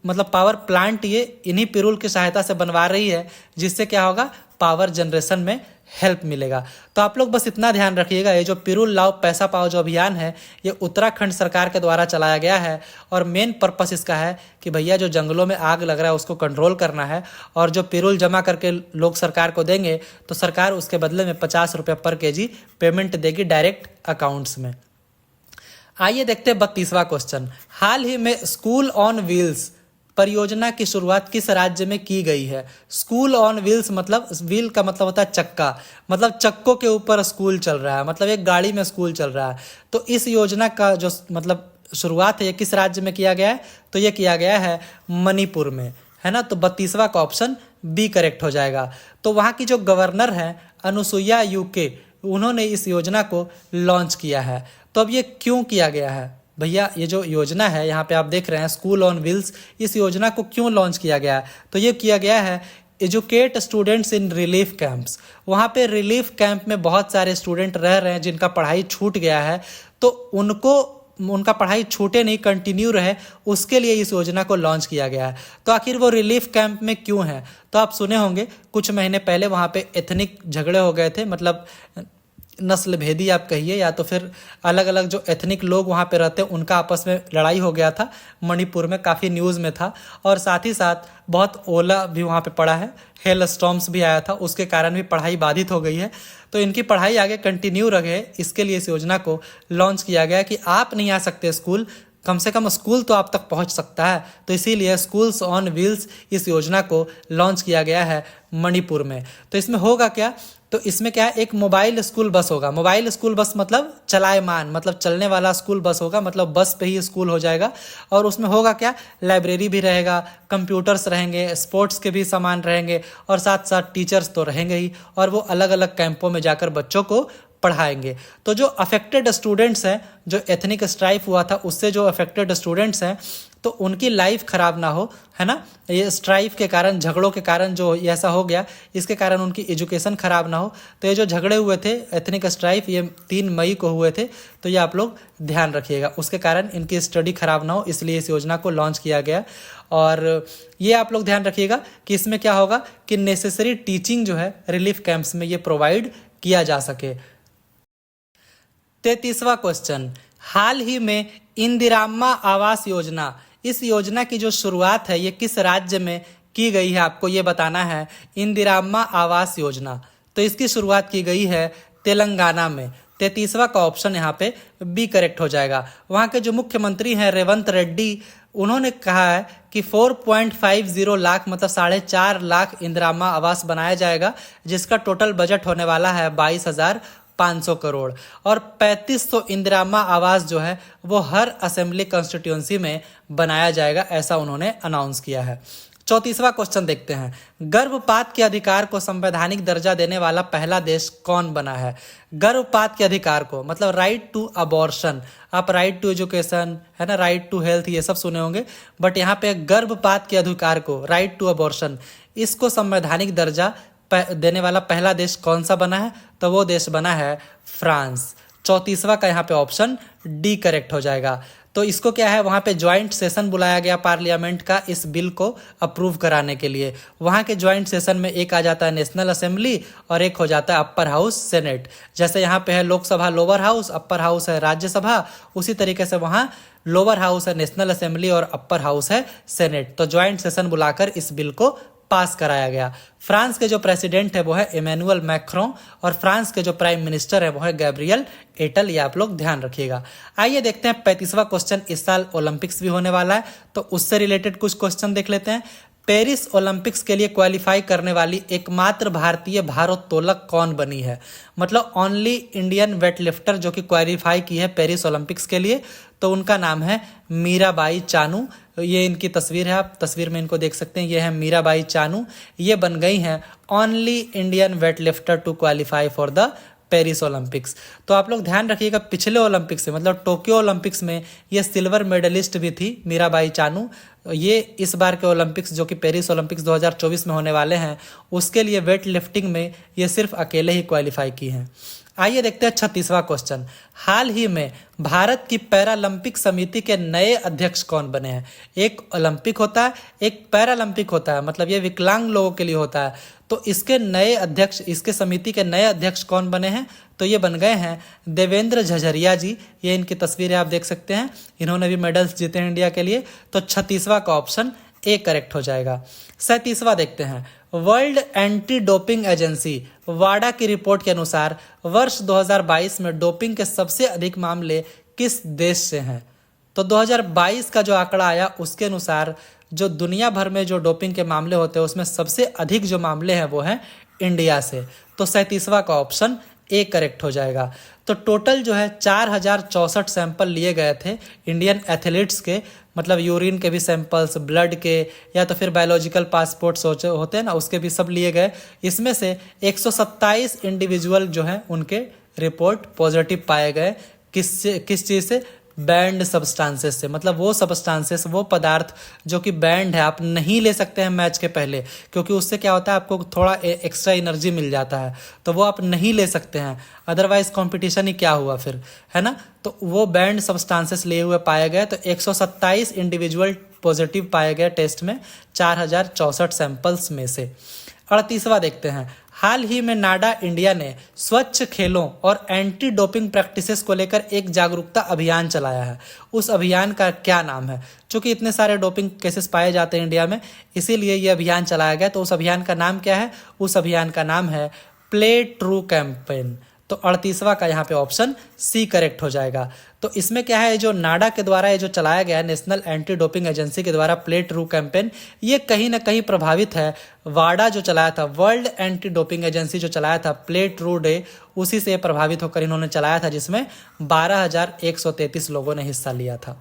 मतलब पावर प्लांट ये इन्हीं पिरुल की सहायता से बनवा रही है, जिससे क्या होगा, पावर जनरेशन में हेल्प मिलेगा। तो आप लोग बस इतना ध्यान रखिएगा, ये जो पिरुल लाओ पैसा पाओ जो अभियान है ये उत्तराखंड सरकार के द्वारा चलाया गया है और मेन पर्पस इसका है कि भैया जो जंगलों में आग लग रहा है उसको कंट्रोल करना है। और जो पिरुल जमा करके लोग सरकार को देंगे तो सरकार उसके बदले में 50 रुपये पर केजी पेमेंट देगी डायरेक्ट अकाउंट्स में। आइए देखते हैं 32वां क्वेश्चन। हाल ही में स्कूल ऑन व्हील्स परियोजना की शुरुआत किस राज्य में की गई है? स्कूल ऑन व्हील्स मतलब व्हील का मतलब होता है चक्का, मतलब चक्कों के ऊपर स्कूल चल रहा है, मतलब एक गाड़ी में स्कूल चल रहा है। तो इस योजना का जो मतलब शुरुआत है ये किस राज्य में किया गया है? तो ये किया गया है मणिपुर में, है ना। तो 32वां का ऑप्शन बी करेक्ट हो जाएगा। तो वहाँ की जो गवर्नर है अनुसुईया यूके, उन्होंने इस योजना को लॉन्च किया है। तो अब ये क्यों किया गया है भैया? ये जो योजना है यहाँ पे आप देख रहे हैं स्कूल ऑन व्हील्स, इस योजना को क्यों लॉन्च किया गया है? तो ये किया गया है educate students in relief camps. वहाँ पे रिलीफ कैंप में बहुत सारे स्टूडेंट रह रहे हैं जिनका पढ़ाई छूट गया है, तो उनको उनका पढ़ाई छूटे नहीं, कंटिन्यू रहे, उसके लिए इस योजना को लॉन्च किया गया है। तो आखिर वो रिलीफ कैंप में क्यों है? तो आप सुने होंगे कुछ महीने पहले वहाँ पे एथनिक झगड़े हो गए थे, मतलब नस्ल भेदी आप कहिए या तो फिर अलग अलग जो एथनिक लोग वहाँ पे रहते हैं उनका आपस में लड़ाई हो गया था। मणिपुर में काफ़ी न्यूज़ में था, और साथ ही साथ बहुत ओला भी वहाँ पे पड़ा है, हेल स्टॉर्म्स भी आया था, उसके कारण भी पढ़ाई बाधित हो गई है। तो इनकी पढ़ाई आगे कंटिन्यू रहे, इसके लिए इस योजना को लॉन्च किया गया कि आप नहीं आ सकते स्कूल, कम से कम स्कूल तो आप तक पहुंच सकता है। तो इसीलिए स्कूल्स ऑन व्हील्स इस योजना को लॉन्च किया गया है मणिपुर में। तो इसमें होगा क्या? तो इसमें क्या है, एक मोबाइल स्कूल बस होगा। मोबाइल स्कूल बस मतलब चलायमान, मतलब चलने वाला स्कूल बस होगा, मतलब बस पे ही स्कूल हो जाएगा। और उसमें होगा क्या, लाइब्रेरी भी रहेगा, कंप्यूटर्स रहेंगे, स्पोर्ट्स के भी सामान रहेंगे, और साथ साथ टीचर्स तो रहेंगे ही, और वो अलग अलग कैंपों में जाकर बच्चों को पढ़ाएंगे। तो जो अफेक्टेड स्टूडेंट्स हैं, जो एथनिक स्ट्राइक हुआ था उससे जो अफेक्टेड स्टूडेंट्स हैं, तो उनकी लाइफ खराब ना हो, है ना, ये स्ट्राइक के कारण, झगड़ों के कारण जो ऐसा हो गया, इसके कारण उनकी एजुकेशन खराब ना हो। तो ये जो झगड़े हुए थे एथनिक स्ट्राइक, ये 3 मई को हुए थे, तो ये आप लोग ध्यान रखिएगा, उसके कारण इनकी स्टडी खराब ना हो, इसलिए इस योजना को लॉन्च किया गया। और ये आप लोग ध्यान रखिएगा कि इसमें क्या होगा कि नेसेसरी टीचिंग जो है रिलीफ कैंप्स में ये प्रोवाइड किया जा सके। 33वां क्वेश्चन, हाल ही में इंदिराम्मा आवास योजना, इस योजना की जो शुरुआत है ये किस राज्य में की गई है, आपको ये बताना है। इंदिराम्मा आवास योजना, तो इसकी शुरुआत की गई है तेलंगाना में। 33वां का ऑप्शन यहाँ पे बी करेक्ट हो जाएगा। वहाँ के जो मुख्यमंत्री हैं रेवंत रेड्डी, उन्होंने कहा है कि 4.50 लाख मतलब 4.5 लाख इंदिराम्मा आवास बनाया जाएगा, जिसका टोटल बजट होने वाला है 22,500 करोड़, और 3500 इंदिराम्मा आवास जो है वो हर असेंबली कॉन्स्टिट्यूंसी में बनाया जाएगा, ऐसा उन्होंने अनाउंस किया है। 34वां क्वेश्चन देखते हैं, गर्भपात के अधिकार को संवैधानिक दर्जा देने वाला पहला देश कौन बना है? गर्भपात के अधिकार को मतलब राइट टू अबॉर्शन, आप राइट टू एजुकेशन, है ना, राइट टू हेल्थ, ये सब सुने होंगे, बट यहाँ पे गर्भपात के अधिकार को, राइट टू अबॉर्शन, इसको संवैधानिक दर्जा देने वाला पहला देश कौन सा बना है? तो वो देश बना है फ्रांस। 34वां का यहाँ पे ऑप्शन डी करेक्ट हो जाएगा। तो इसको क्या है, वहाँ पे ज्वाइंट सेशन बुलाया गया पार्लियामेंट का इस बिल को अप्रूव कराने के लिए। वहाँ के ज्वाइंट सेशन में एक आ जाता है नेशनल असेंबली और एक हो जाता है अपर हाउस सेनेट। जैसे यहाँ पे है Lok Sabha lower house, upper house है राज्यसभा, उसी तरीके से वहाँ लोअर हाउस है नेशनल असेंबली और अपर हाउस है सेनेट। तो ज्वाइंट सेशन बुलाकर इस बिल को पास कराया गया। फ्रांस के जो प्रेसिडेंट है वो है इमैनुअल मैक्रों, और फ्रांस के जो प्राइम मिनिस्टर है वो है गैब्रियल एटल, ये आप लोग ध्यान रखिएगा। आइए देखते हैं 35वां क्वेश्चन, इस साल ओलंपिक्स भी होने वाला है तो उससे रिलेटेड कुछ क्वेश्चन देख लेते हैं। पेरिस ओलंपिक्स के लिए क्वालिफाई करने वाली एकमात्र भारतीय भारोत्तोलक कौन बनी है? मतलब ओनली इंडियन वेट लिफ्टर जो कि क्वालिफाई की है पेरिस ओलंपिक्स के लिए, तो उनका नाम है मीराबाई चानू। ये इनकी तस्वीर है, आप तस्वीर में इनको देख सकते हैं, ये है मीराबाई चानू। ये बन गई हैं only Indian weightlifter to qualify for the Paris Olympics. तो आप लोग ध्यान रखिएगा, पिछले ओलंपिक्स में मतलब टोक्यो ओलंपिक्स में ये सिल्वर मेडलिस्ट भी थी मीराबाई चानू। ये इस बार के ओलंपिक्स जो कि पेरिस ओलंपिक्स 2024 में होने वाले हैं, उसके लिए वेट लिफ्टिंग में ये सिर्फ अकेले ही क्वालिफाई की हैं। आइए देखते हैं 36वां क्वेश्चन, हाल ही में भारत की पैरालंपिक समिति के नए अध्यक्ष कौन बने हैं? एक ओलंपिक होता है, एक पैरालंपिक होता है, मतलब ये विकलांग लोगों के लिए होता है। तो इसके नए अध्यक्ष, इसके समिति के नए अध्यक्ष कौन बने हैं? तो ये बन गए हैं देवेंद्र झझरिया जी। ये इनकी तस्वीरें आप देख सकते हैं, इन्होंने भी मेडल्स जीते हैं इंडिया के लिए। तो 36वां का ऑप्शन ए करेक्ट हो जाएगा। 37वां देखते हैं, वर्ल्ड एंटी डोपिंग एजेंसी वाडा की रिपोर्ट के अनुसार वर्ष 2022 में डोपिंग के सबसे अधिक मामले किस देश से हैं? तो 2022 का जो आंकड़ा आया उसके अनुसार जो दुनिया भर में जो डोपिंग के मामले होते हैं उसमें सबसे अधिक जो मामले हैं वो हैं इंडिया से। तो 37वां का ऑप्शन ए करेक्ट हो जाएगा। तो टोटल जो है 4064 सैंपल लिए गए थे इंडियन एथलीट्स के, मतलब यूरिन के भी सैंपल्स, ब्लड के, या तो फिर बायोलॉजिकल पासपोर्ट्स होते हैं ना, उसके भी सब लिए गए। इसमें से 127 इंडिविजुअल जो हैं उनके रिपोर्ट पॉजिटिव पाए गए। किस चीज़ से? बैंड सब्सटेंसेस से, मतलब वो सब्सटेंसेस, वो पदार्थ जो कि बैंड है, आप नहीं ले सकते हैं मैच के पहले, क्योंकि उससे क्या होता है आपको थोड़ा एक्स्ट्रा एनर्जी मिल जाता है, तो वो आप नहीं ले सकते हैं, अदरवाइज कंपटीशन ही क्या हुआ फिर, है ना। तो वो बैंड सब्सटेंसेस लिए हुए पाए गए, तो 127 इंडिविजुअल पॉजिटिव पाए गए टेस्ट में 4064 सैंपल्स में से। 38वां देखते हैं, हाल ही में नाडा इंडिया ने स्वच्छ खेलों और एंटी डोपिंग प्रैक्टिसेस को लेकर एक जागरूकता अभियान चलाया है। उस अभियान का क्या नाम है? चूंकि इतने सारे डोपिंग केसेस पाए जाते हैं इंडिया में, इसीलिए ये अभियान चलाया गया। तो उस अभियान का नाम क्या है? उस अभियान का नाम है प्ले ट्रू कैंपेन। तो 38वां का यहाँ पे ऑप्शन सी करेक्ट हो जाएगा। तो इसमें क्या है, जो नाडा के द्वारा ये जो चलाया गया नेशनल एंटी डोपिंग एजेंसी के द्वारा प्ले ट्रू कैंपेन, ये कहीं ना कहीं प्रभावित है वाडा जो चलाया था, वर्ल्ड एंटी डोपिंग एजेंसी जो चलाया था प्ले ट्रू डे, उसी से प्रभावित होकर इन्होंने चलाया था, जिसमें 12,133 लोगों ने हिस्सा लिया था।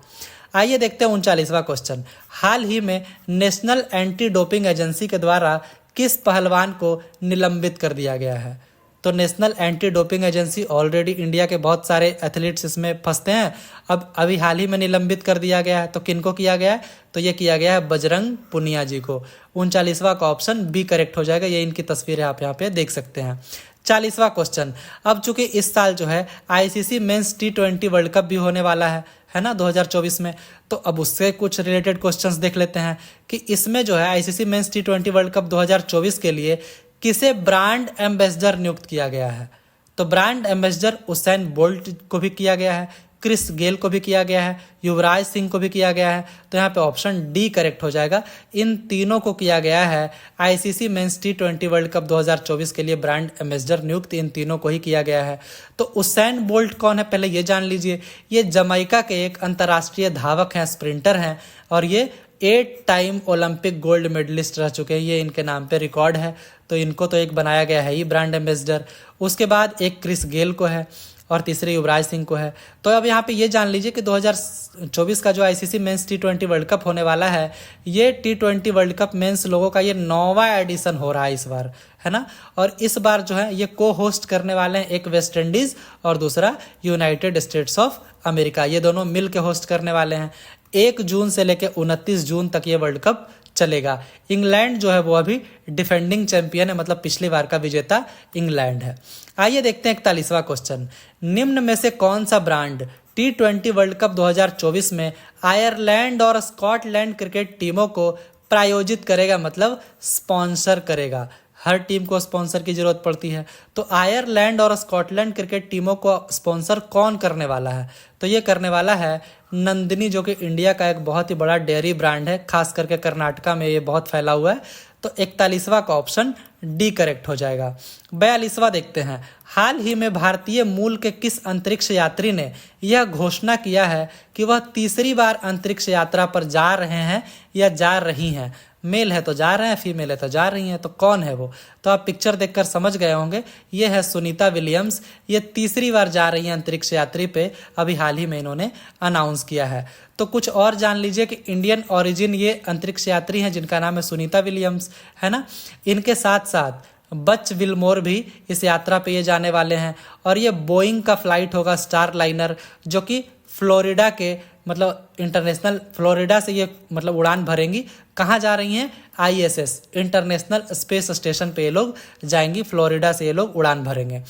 आइए देखते हैं 39वां क्वेश्चन, हाल ही में नेशनल एंटी डोपिंग एजेंसी के द्वारा किस पहलवान को निलंबित कर दिया गया है? तो national anti doping agency, already India के बहुत सारे एथलीट्स इसमें फंसते हैं, अब अभी हाल ही में निलंबित कर दिया गया है। तो किनको किया गया है? तो ये किया गया है बजरंग पुनिया जी को। 39वां का ऑप्शन बी करेक्ट हो जाएगा। ये इनकी तस्वीर है, आप यहाँ पे देख सकते हैं। 40वां क्वेश्चन, अब चूंकि इस साल जो है ICC men's T20 world cup भी होने वाला है ना 2024 में, तो अब उससे कुछ रिलेटेड क्वेश्चंस देख लेते हैं कि इसमें जो है ICC men's T20 world cup 2024 के लिए किसे ब्रांड एम्बेसडर नियुक्त किया गया है? तो ब्रांड एम्बेसडर उसैन बोल्ट को भी किया गया है, क्रिस गेल को भी किया गया है, युवराज सिंह को भी किया गया है। तो यहाँ पे ऑप्शन डी करेक्ट हो जाएगा। इन तीनों को किया गया है ICC men's T20 world cup 2024 के लिए ब्रांड एम्बेसडर नियुक्त, इन तीनों को ही किया गया है। तो उसैन बोल्ट कौन है, पहले ये जान लीजिए। ये जमाइका के एक अंतर्राष्ट्रीय धावक हैं, स्प्रिंटर हैं, और ये 8 टाइम ओलंपिक गोल्ड मेडलिस्ट रह चुके हैं। ये इनके नाम पे रिकॉर्ड है, तो इनको तो एक बनाया गया है ही ब्रांड एम्बेसडर। उसके बाद एक क्रिस गेल को है और तीसरे युवराज सिंह को है। तो अब यहाँ पे ये जान लीजिए कि 2024 का जो ICC men's T20 world cup होने वाला है, ये T20 वर्ल्ड कप मेंस लोगों का ये 9वां एडिशन हो रहा है इस बार, है ना। और इस बार जो है ये को होस्ट करने वाले हैं, एक वेस्ट इंडीज और दूसरा यूनाइटेड स्टेट्स ऑफ अमेरिका। ये दोनों मिल के होस्ट करने वाले हैं। 1 जून से लेकर 29 जून तक ये वर्ल्ड कप चलेगा। इंग्लैंड जो है वो अभी डिफेंडिंग चैंपियन है, मतलब पिछली बार का विजेता इंग्लैंड है। आइए देखते हैं 41वां क्वेश्चन, निम्न में से कौन सा ब्रांड T20 वर्ल्ड कप 2024 में आयरलैंड और स्कॉटलैंड क्रिकेट टीमों को प्रायोजित करेगा, मतलब स्पॉन्सर करेगा। हर टीम को स्पॉन्सर की जरूरत पड़ती है, तो आयरलैंड और स्कॉटलैंड क्रिकेट टीमों को स्पॉन्सर कौन करने वाला है? तो ये करने वाला है नंदिनी, जो कि इंडिया का एक बहुत ही बड़ा डेयरी ब्रांड है, खास करके कर्नाटका में ये बहुत फैला हुआ है। तो 41वां का ऑप्शन डी करेक्ट हो जाएगा। 42वां देखते हैं, हाल ही में भारतीय मूल के किस अंतरिक्ष यात्री ने यह घोषणा किया है कि वह तीसरी बार अंतरिक्ष यात्रा पर जा रहे हैं या जा रही हैं? मेल है तो जा रहे हैं, फीमेल है तो जा रही हैं, तो कौन है वो? तो आप पिक्चर देखकर समझ गए होंगे, ये है सुनीता विलियम्स। ये तीसरी बार जा रही हैं अंतरिक्ष यात्री पे, अभी हाल ही में इन्होंने अनाउंस किया है। तो कुछ और जान लीजिए कि इंडियन ओरिजिन ये अंतरिक्ष यात्री हैं जिनका नाम है सुनीता विलियम्स, है ना। इनके साथ साथ बच विलमोर भी इस यात्रा पे ये जाने वाले हैं, और ये बोइंग का फ्लाइट होगा स्टार लाइनर, जो कि फ्लोरिडा के, मतलब इंटरनेशनल फ्लोरिडा से ये मतलब उड़ान भरेंगी। कहाँ जा रही हैं? ISS इंटरनेशनल स्पेस स्टेशन पे ये लोग जाएंगी, फ्लोरिडा से ये लोग उड़ान भरेंगे।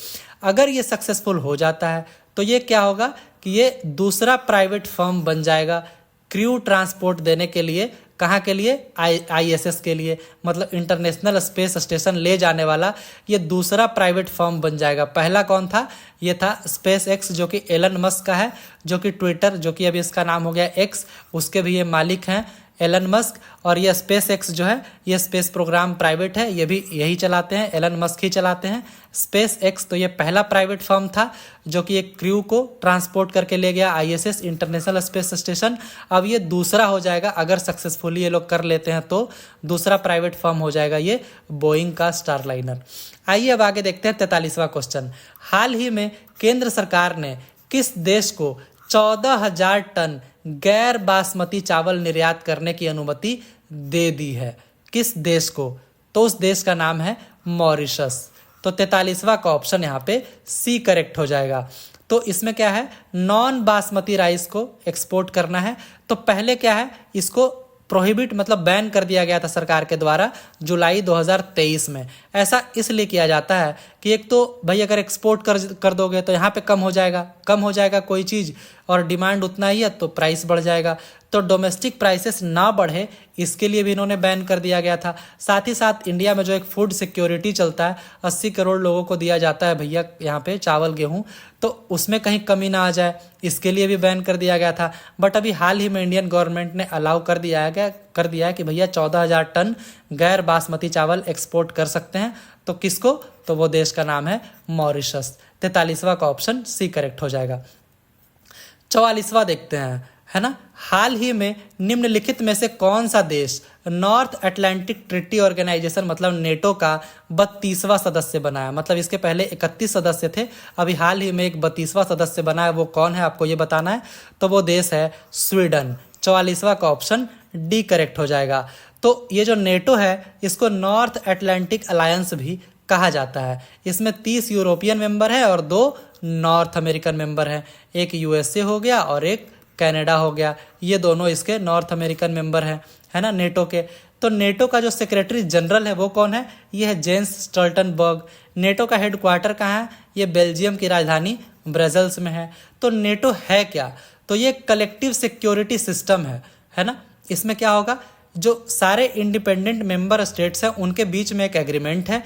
अगर ये सक्सेसफुल हो जाता है तो ये क्या होगा कि ये दूसरा प्राइवेट फर्म बन जाएगा क्रू ट्रांसपोर्ट देने के लिए। कहाँ के लिए? ISS के लिए, मतलब इंटरनेशनल स्पेस स्टेशन ले जाने वाला ये दूसरा प्राइवेट फर्म बन जाएगा। पहला कौन था? ये था स्पेस एक्स, जो कि एलन मस्क का है, जो कि ट्विटर, जो कि अभी इसका नाम हो गया एक्स, उसके भी ये मालिक हैं एलन मस्क। और ये स्पेस एक्स जो है ये स्पेस प्रोग्राम प्राइवेट है, ये भी यही चलाते हैं, एलन मस्क ही चलाते हैं स्पेस एक्स। तो ये पहला प्राइवेट फर्म था जो कि एक क्रू को ट्रांसपोर्ट करके ले गया ISS इंटरनेशनल स्पेस स्टेशन। अब ये दूसरा हो जाएगा, अगर सक्सेसफुली ये लोग कर लेते हैं तो दूसरा प्राइवेट फर्म हो जाएगा ये बोइंग का स्टार लाइनर। आइए अब आगे देखते हैं 43वां क्वेश्चन, हाल ही में केंद्र सरकार ने किस देश को 14,000 टन गैर बासमती चावल निर्यात करने की अनुमति दे दी है? किस देश को? तो उस देश का नाम है मॉरिशस। तो 43वां का ऑप्शन यहाँ पे सी करेक्ट हो जाएगा। तो इसमें क्या है, नॉन बासमती राइस को एक्सपोर्ट करना है। तो पहले क्या है, इसको प्रोहिबिट मतलब बैन कर दिया गया था सरकार के द्वारा जुलाई 2023 में। ऐसा इसलिए किया जाता है कि एक तो भाई अगर एक्सपोर्ट कर दोगे तो यहाँ पे कम हो जाएगा कोई चीज़, और डिमांड उतना ही है तो प्राइस बढ़ जाएगा। तो डोमेस्टिक प्राइसेस ना बढ़े इसके लिए भी इन्होंने बैन कर दिया गया था। साथ ही साथ इंडिया में जो एक फूड सिक्योरिटी चलता है, 80 करोड़ लोगों को दिया जाता है भैया यहाँ पे चावल गेहूँ, तो उसमें कहीं कमी ना आ जाए इसके लिए भी बैन कर दिया गया था। बट अभी हाल ही में इंडियन गवर्नमेंट ने अलाउ कर दिया है कि भैया 14,000 टन गैर बासमती चावल एक्सपोर्ट कर सकते हैं। तो किसको, तो वो देश का नाम है मॉरिशस। 43वां का ऑप्शन सी करेक्ट हो जाएगा। 44वां देखते हैं, है ना, हाल ही में निम्नलिखित में से कौन सा देश नॉर्थ अटलांटिक ट्रीटी ऑर्गेनाइजेशन मतलब नेटो का 32वां सदस्य बना है। मतलब इसके पहले 31 सदस्य थे, अभी हाल ही में एक 32वां सदस्य बना है। वो कौन है आपको ये बताना है। तो वो देश है स्वीडन। 44वां का ऑप्शन डी करेक्ट हो जाएगा। तो ये जो नेटो है इसको नॉर्थ अटलांटिक अलायंस भी कहा जाता है। इसमें 30 यूरोपियन मेंबर है और 2 नॉर्थ अमेरिकन मेंबर हैं। एक यूएसए हो गया और एक कनाडा हो गया। ये दोनों इसके नॉर्थ अमेरिकन मेंबर हैं, है ना, नेटो के। तो नेटो का जो सेक्रेटरी जनरल है वो कौन है, ये है जेंस स्टोल्टनबर्ग। नेटो का हेडक्वार्टर कहाँ है, ये बेल्जियम की राजधानी ब्रसेल्स में है। तो नेटो है क्या, तो ये कलेक्टिव सिक्योरिटी सिस्टम है ना। इसमें क्या होगा, जो सारे इंडिपेंडेंट मेंबर स्टेट्स हैं उनके बीच में एक एग्रीमेंट है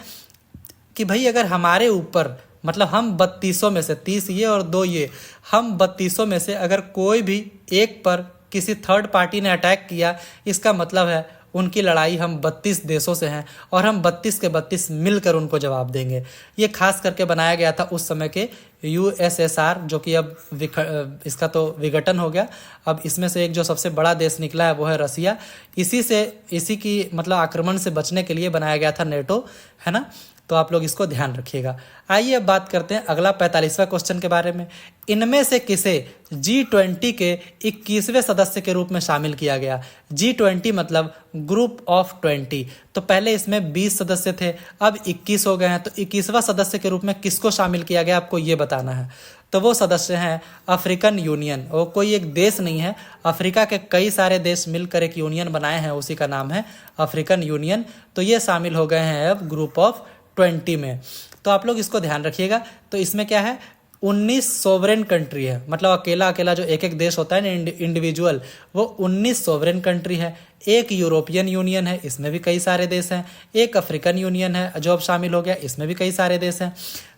कि भाई अगर हमारे ऊपर मतलब हम 32 में से 30 ये और 2 ये, हम 32 में से अगर कोई भी एक पर किसी थर्ड पार्टी ने अटैक किया, इसका मतलब है उनकी लड़ाई हम 32 देशों से हैं और हम 32 के 32 मिलकर उनको जवाब देंगे। ये खास करके बनाया गया था उस समय के यूएसएसआर, जो कि अब इसका तो विघटन हो गया। अब इसमें से एक जो सबसे बड़ा देश निकला है वो है रसिया। इसी की मतलब आक्रमण से बचने के लिए बनाया गया था नेटो, है ना। तो आप लोग इसको ध्यान रखिएगा। आइए अब बात करते हैं अगला 45वां क्वेश्चन के बारे में। इनमें से किसे G20 के 21वें सदस्य के रूप में शामिल किया गया। G20 मतलब ग्रुप ऑफ 20। तो पहले इसमें 20 सदस्य थे, अब 21 हो गए हैं। तो 21वां सदस्य के रूप में किसको शामिल किया गया आपको ये बताना है। तो वो सदस्य हैं अफ्रीकन यूनियन। वो कोई एक देश नहीं है, अफ्रीका के कई सारे देश मिलकर एक यूनियन बनाए हैं, उसी का नाम है अफ्रीकन यूनियन। तो ये शामिल हो गए हैं अब ग्रुप ऑफ 20 में। तो आप लोग इसको ध्यान रखिएगा। तो इसमें क्या है, 19 सोवरेन कंट्री है, मतलब अकेला जो एक देश होता है ना इंडिविजुअल, वो 19 सोवरेन कंट्री है। एक यूरोपियन यूनियन है, इसमें भी कई सारे देश हैं। एक अफ्रीकन यूनियन है जो अब शामिल हो गया, इसमें भी कई सारे देश हैं।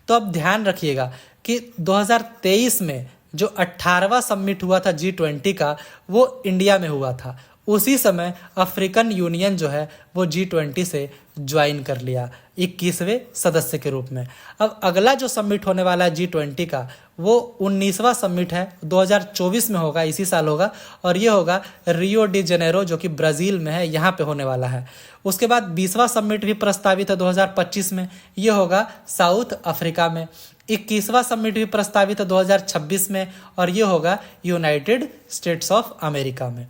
तो अब ध्यान रखिएगा कि 2023 में जो 18वां समिट हुआ था G20 का, वो इंडिया में हुआ था। उसी समय अफ्रीकन यूनियन जो है वो G20 से ज्वाइन कर लिया 21वें सदस्य के रूप में। अब अगला जो समिट होने वाला है G20 का, वो 19वां समिट है, 2024 में होगा, इसी साल होगा। और ये होगा रियो डी जेनेरो, जो कि ब्राज़ील में है, यहाँ पे होने वाला है। उसके बाद 20वां समिट भी प्रस्तावित है 2025 में, ये होगा साउथ अफ्रीका में। 21वां समिट भी प्रस्तावित है 2026 में, और ये होगा यूनाइटेड स्टेट्स ऑफ अमेरिका में।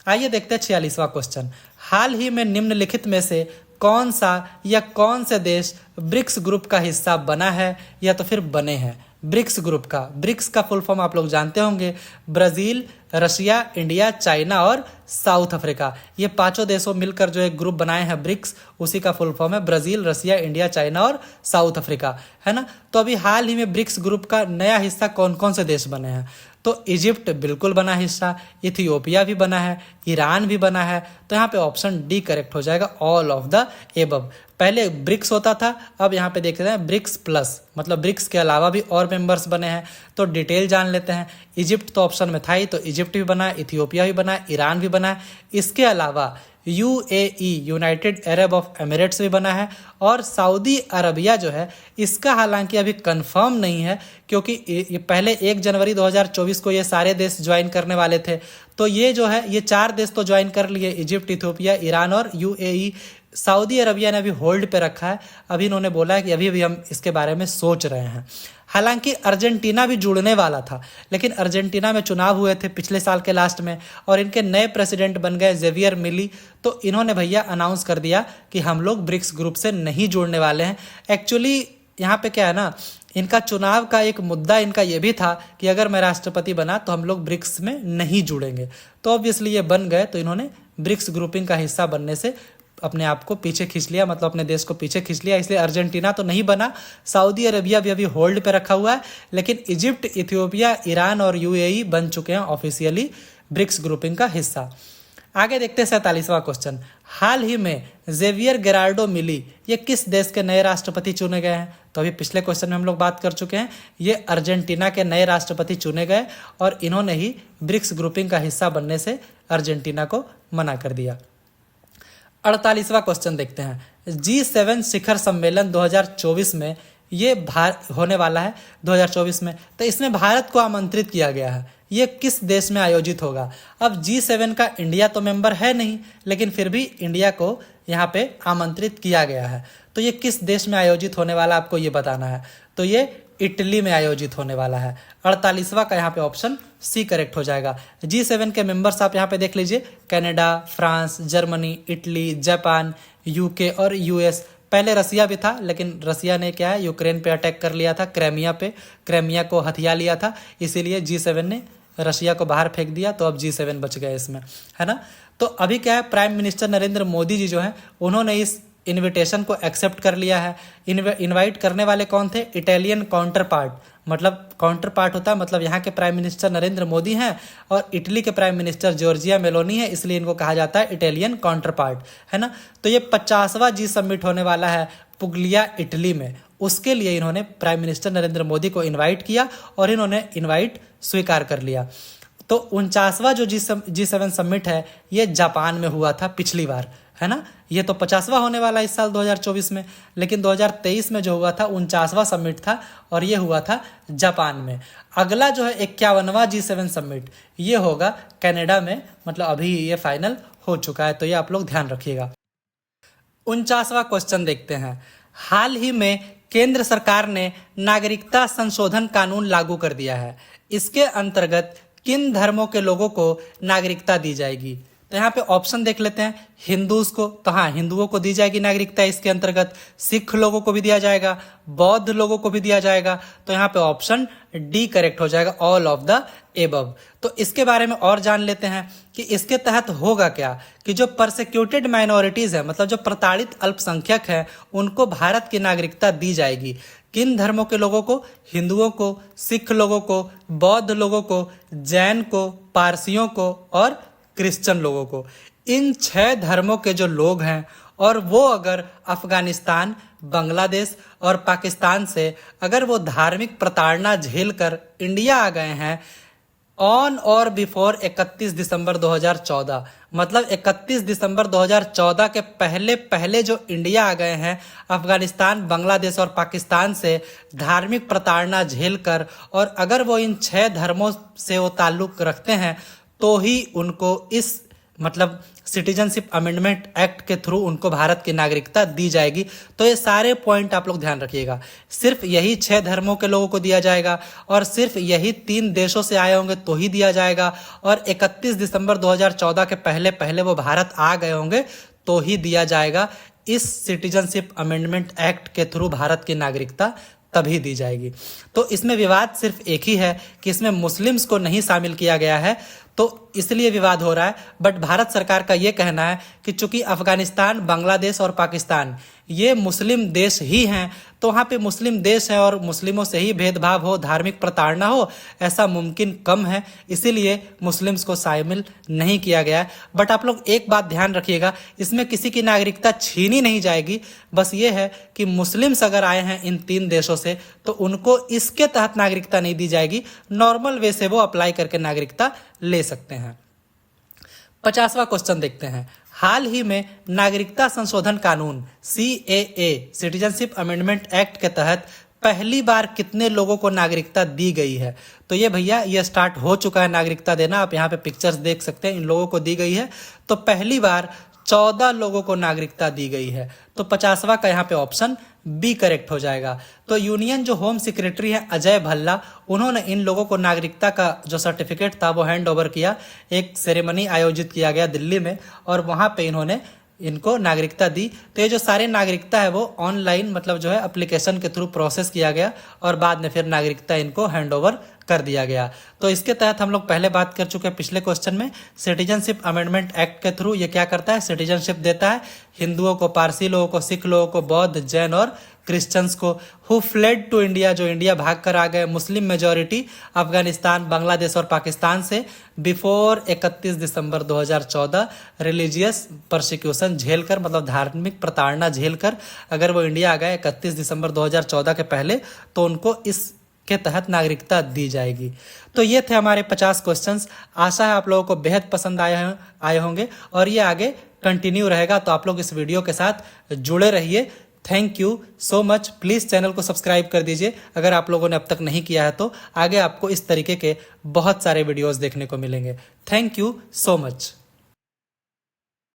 आइए देखते हैं 46वां क्वेश्चन। हाल ही में निम्नलिखित में से कौन सा या कौन से देश ब्रिक्स ग्रुप का हिस्सा बना है या तो फिर बने हैं। ब्रिक्स ग्रुप का, ब्रिक्स का फुल फॉर्म आप लोग जानते होंगे, ब्राज़ील, रशिया, इंडिया, चाइना और साउथ अफ्रीका। ये पांचों देशों मिलकर जो एक ग्रुप बनाए हैं ब्रिक्स, उसी का फुल फॉर्म है ब्राज़ील, रशिया, इंडिया, चाइना और साउथ अफ्रीका, है ना। तो अभी हाल ही में ब्रिक्स ग्रुप का नया हिस्सा कौन कौन से देश बने हैं। तो इजिप्ट बिल्कुल बना हिस्सा, इथियोपिया भी बना है, ईरान भी बना है। तो यहाँ पे ऑप्शन डी करेक्ट हो जाएगा, ऑल ऑफ द एबव। पहले ब्रिक्स होता था, अब यहाँ पे देखते हैं ब्रिक्स प्लस, मतलब ब्रिक्स के अलावा भी और मेंबर्स बने हैं। तो डिटेल जान लेते हैं। इजिप्ट तो ऑप्शन में था ही, तो इजिप्ट भी बना है, इथियोपिया भी बना है, ईरान भी बना है। इसके अलावा UAE, United Arab of Emirates भी बना है, और सऊदी अरबिया जो है इसका हालांकि अभी कंफर्म नहीं है, क्योंकि ये पहले 1 जनवरी 2024 को ये सारे देश ज्वाइन करने वाले थे। तो ये जो है ये 4 देश तो ज्वाइन कर लिए, इजिप्ट, इथियोपिया, ईरान और यूएई। सऊदी अरबिया ने अभी होल्ड पे रखा है। अभी इन्होंने बोला है कि अभी भी हम इसके बारे में सोच रहे हैं। हालांकि अर्जेंटीना भी जुड़ने वाला था, लेकिन अर्जेंटीना में चुनाव हुए थे पिछले साल के लास्ट में, और इनके नए प्रेसिडेंट बन गए जेवियर मिली। तो इन्होंने भैया अनाउंस कर दिया कि हम लोग ब्रिक्स ग्रुप से नहीं जुड़ने वाले हैं। एक्चुअली यहाँ पे क्या है ना, इनका चुनाव का एक मुद्दा इनका ये भी था कि अगर मैं राष्ट्रपति बना तो हम लोग ब्रिक्स में नहीं जुड़ेंगे। तो ऑब्वियसली ये बन गए, तो इन्होंने ब्रिक्स ग्रुपिंग का हिस्सा बनने से अपने आप को पीछे खींच लिया, मतलब अपने देश को पीछे खींच लिया। इसलिए अर्जेंटीना तो नहीं बना, सऊदी अरेबिया भी अभी होल्ड पे रखा हुआ है, लेकिन इजिप्ट, इथियोपिया, ईरान और यूएई बन चुके हैं ऑफिशियली ब्रिक्स ग्रुपिंग का हिस्सा। आगे देखते हैं 47वां क्वेश्चन। हाल ही में जेवियर गेरार्डो मिली ये किस देश के नए राष्ट्रपति चुने गए हैं? तो अभी पिछले क्वेश्चन में हम लोग बात कर चुके हैं, ये अर्जेंटीना के नए राष्ट्रपति चुने गए और इन्होंने ही ब्रिक्स ग्रुपिंग का हिस्सा बनने से अर्जेंटीना को मना कर दिया। 48वां क्वेश्चन देखते हैं। G7 शिखर सम्मेलन 2024 में ये होने वाला है 2024 में, तो इसमें भारत को आमंत्रित किया गया है। ये किस देश में आयोजित होगा? अब G7 का इंडिया तो मेंबर है नहीं, लेकिन फिर भी इंडिया को यहाँ पे आमंत्रित किया गया है। तो ये किस देश में आयोजित होने वाला आपको ये बताना है। तो ये इटली में आयोजित होने वाला है। 48वां का यहाँ पे ऑप्शन सी करेक्ट हो जाएगा। G7 के मेंबर्स आप यहाँ पे देख लीजिए, Canada, France, Germany, Italy, Japan, UK और यूएस। पहले रसिया भी था, लेकिन रसिया ने क्या है, यूक्रेन पे अटैक कर लिया था, क्रेमिया को हथिया लिया था, इसीलिए G7 ने रशिया को बाहर फेंक दिया। तो अब G7 बच गए इसमें, है ना। तो अभी क्या है, प्राइम मिनिस्टर नरेंद्र मोदी जी जो हैं उन्होंने इस इनविटेशन को एक्सेप्ट कर लिया है। इनवाइट करने वाले कौन थे? इटालियन काउंटर पार्ट, मतलब काउंटर पार्ट होता है, मतलब यहाँ के प्राइम मिनिस्टर नरेंद्र मोदी हैं और इटली के प्राइम मिनिस्टर जॉर्जिया मेलोनी है, इसलिए इनको कहा जाता है इटालियन काउंटर पार्ट, है ना। तो ये 50वां जी समिट होने वाला है पुगलिया, इटली में। उसके लिए इन्होंने प्राइम मिनिस्टर नरेंद्र मोदी को इन्वाइट किया और इन्होंने इन्वाइट स्वीकार कर लिया। तो 49वां जो G7 समिट है ये जापान में हुआ था पिछली बार, है ना। ये तो 50वां होने वाला है इस साल 2024 में, लेकिन 2023 में जो हुआ था 49वां समिट था और ये हुआ था जापान में। अगला जो है 51वां G7 समिट ये होगा कनाडा में, मतलब अभी ये फाइनल हो चुका है, तो ये आप लोग ध्यान रखिएगा। 49वां क्वेश्चन देखते हैं। हाल ही में केंद्र सरकार ने नागरिकता संशोधन कानून लागू कर दिया है। इसके अंतर्गत किन धर्मों के लोगों को नागरिकता दी जाएगी? तो यहाँ पे ऑप्शन देख लेते हैं। हिंदूज को, तो हाँ, हिंदुओं को दी जाएगी नागरिकता इसके अंतर्गत। सिख लोगों को भी दिया जाएगा, बौद्ध लोगों को भी दिया जाएगा। तो यहाँ पे ऑप्शन डी करेक्ट हो जाएगा, ऑल ऑफ द एबव। तो इसके बारे में और जान लेते हैं कि इसके तहत होगा क्या, कि जो परसिक्यूटेड माइनॉरिटीज है, मतलब जो प्रताड़ित अल्पसंख्यक है, उनको भारत की नागरिकता दी जाएगी। किन धर्मों के लोगों को? हिंदुओं को, सिख लोगों को, बौद्ध लोगों को, जैन को, पारसियों को और क्रिश्चियन लोगों को। इन 6 धर्मों के जो लोग हैं और वो अगर अफगानिस्तान, बांग्लादेश और पाकिस्तान से अगर वो धार्मिक प्रताड़ना झेलकर इंडिया आ गए हैं ऑन और बिफोर 31 दिसंबर 2014, मतलब 31 दिसंबर 2014 के पहले जो इंडिया आ गए हैं अफगानिस्तान, बांग्लादेश और पाकिस्तान से धार्मिक प्रताड़ना झेलकर, और अगर वो इन 6 धर्मों से वो ताल्लुक रखते हैं तो ही उनको इस मतलब सिटीजनशिप अमेंडमेंट एक्ट के थ्रू उनको भारत की नागरिकता दी जाएगी। तो ये सारे पॉइंट आप लोग ध्यान रखिएगा। सिर्फ यही 6 धर्मों के लोगों को दिया जाएगा और सिर्फ यही 3 देशों से आए होंगे तो ही दिया जाएगा, और 31 दिसंबर 2014 के पहले वो भारत आ गए होंगे तो ही दिया जाएगा। इस सिटीजनशिप अमेंडमेंट एक्ट के थ्रू भारत की नागरिकता तभी दी जाएगी। तो इसमें विवाद सिर्फ एक ही है कि इसमें मुस्लिम्स को नहीं शामिल किया गया है, तो इसलिए विवाद हो रहा है। बट भारत सरकार का ये कहना है कि चूंकि अफगानिस्तान, बांग्लादेश और पाकिस्तान ये मुस्लिम देश ही हैं, तो वहाँ पे मुस्लिम देश है और मुस्लिमों से ही भेदभाव हो, धार्मिक प्रताड़ना हो, ऐसा मुमकिन कम है, इसीलिए मुस्लिम्स को शामिल नहीं किया गया है। बट आप लोग एक बात ध्यान रखिएगा, इसमें किसी की नागरिकता छीनी नहीं जाएगी। बस ये है कि मुस्लिम्स अगर आए हैं इन 3 देशों से तो उनको इसके तहत नागरिकता नहीं दी जाएगी, नॉर्मल वे से वो अप्लाई करके नागरिकता ले सकते हैं। 50वां क्वेश्चन देखते हैं। हाल ही में नागरिकता संशोधन कानून CAA सिटीजनशिप अमेंडमेंट एक्ट के तहत पहली बार कितने लोगों को नागरिकता दी गई है? तो ये भैया ये स्टार्ट हो चुका है नागरिकता देना, आप यहाँ पे पिक्चर्स देख सकते हैं, इन लोगों को दी गई है। तो पहली बार 14 लोगों को नागरिकता दी गई है। तो 50वां का यहाँ पे ऑप्शन बी करेक्ट हो जाएगा। तो यूनियन जो होम सेक्रेटरी है अजय भल्ला, उन्होंने इन लोगों को नागरिकता का जो सर्टिफिकेट था वो हैंड ओवर किया। एक सेरेमनी आयोजित किया गया दिल्ली में और वहाँ पे इन्होंने इनको नागरिकता दी। तो ये जो सारे नागरिकता है वो ऑनलाइन मतलब जो है एप्लीकेशन के थ्रू प्रोसेस किया गया और बाद में फिर नागरिकता इनको हैंड ओवर कर दिया गया। तो इसके तहत हम लोग पहले बात कर चुके हैं पिछले क्वेश्चन में, सिटीजनशिप अमेंडमेंट एक्ट के थ्रू ये क्या करता है, सिटीजनशिप देता है हिंदुओं को, पारसी लोगों को, सिख लोगों को, बौद्ध, जैन और क्रिश्चियंस को। हु फ्लेड टू इंडिया, जो इंडिया भाग कर आ गए, मुस्लिम मेजोरिटी अफगानिस्तान, बांग्लादेश और पाकिस्तान से बिफोर 31 दिसंबर 2014 रिलीजियस परसिक्यूशन झेलकर मतलब धार्मिक प्रताड़ना झेलकर अगर वो इंडिया आ गए 31 दिसंबर 2014 के पहले, तो उनको इस के तहत नागरिकता दी जाएगी। तो ये थे हमारे 50 क्वेश्चंस। आशा है आप लोगों को बेहद पसंद आए होंगे और ये आगे कंटिन्यू रहेगा, तो आप लोग इस वीडियो के साथ जुड़े रहिए। Thank you so much. Please channel को सब्सक्राइब कर दीजिए अगर आप लोगों ने अब तक नहीं किया है, तो आगे आपको इस तरीके के बहुत सारे वीडियोस देखने को मिलेंगे। Thank you so much.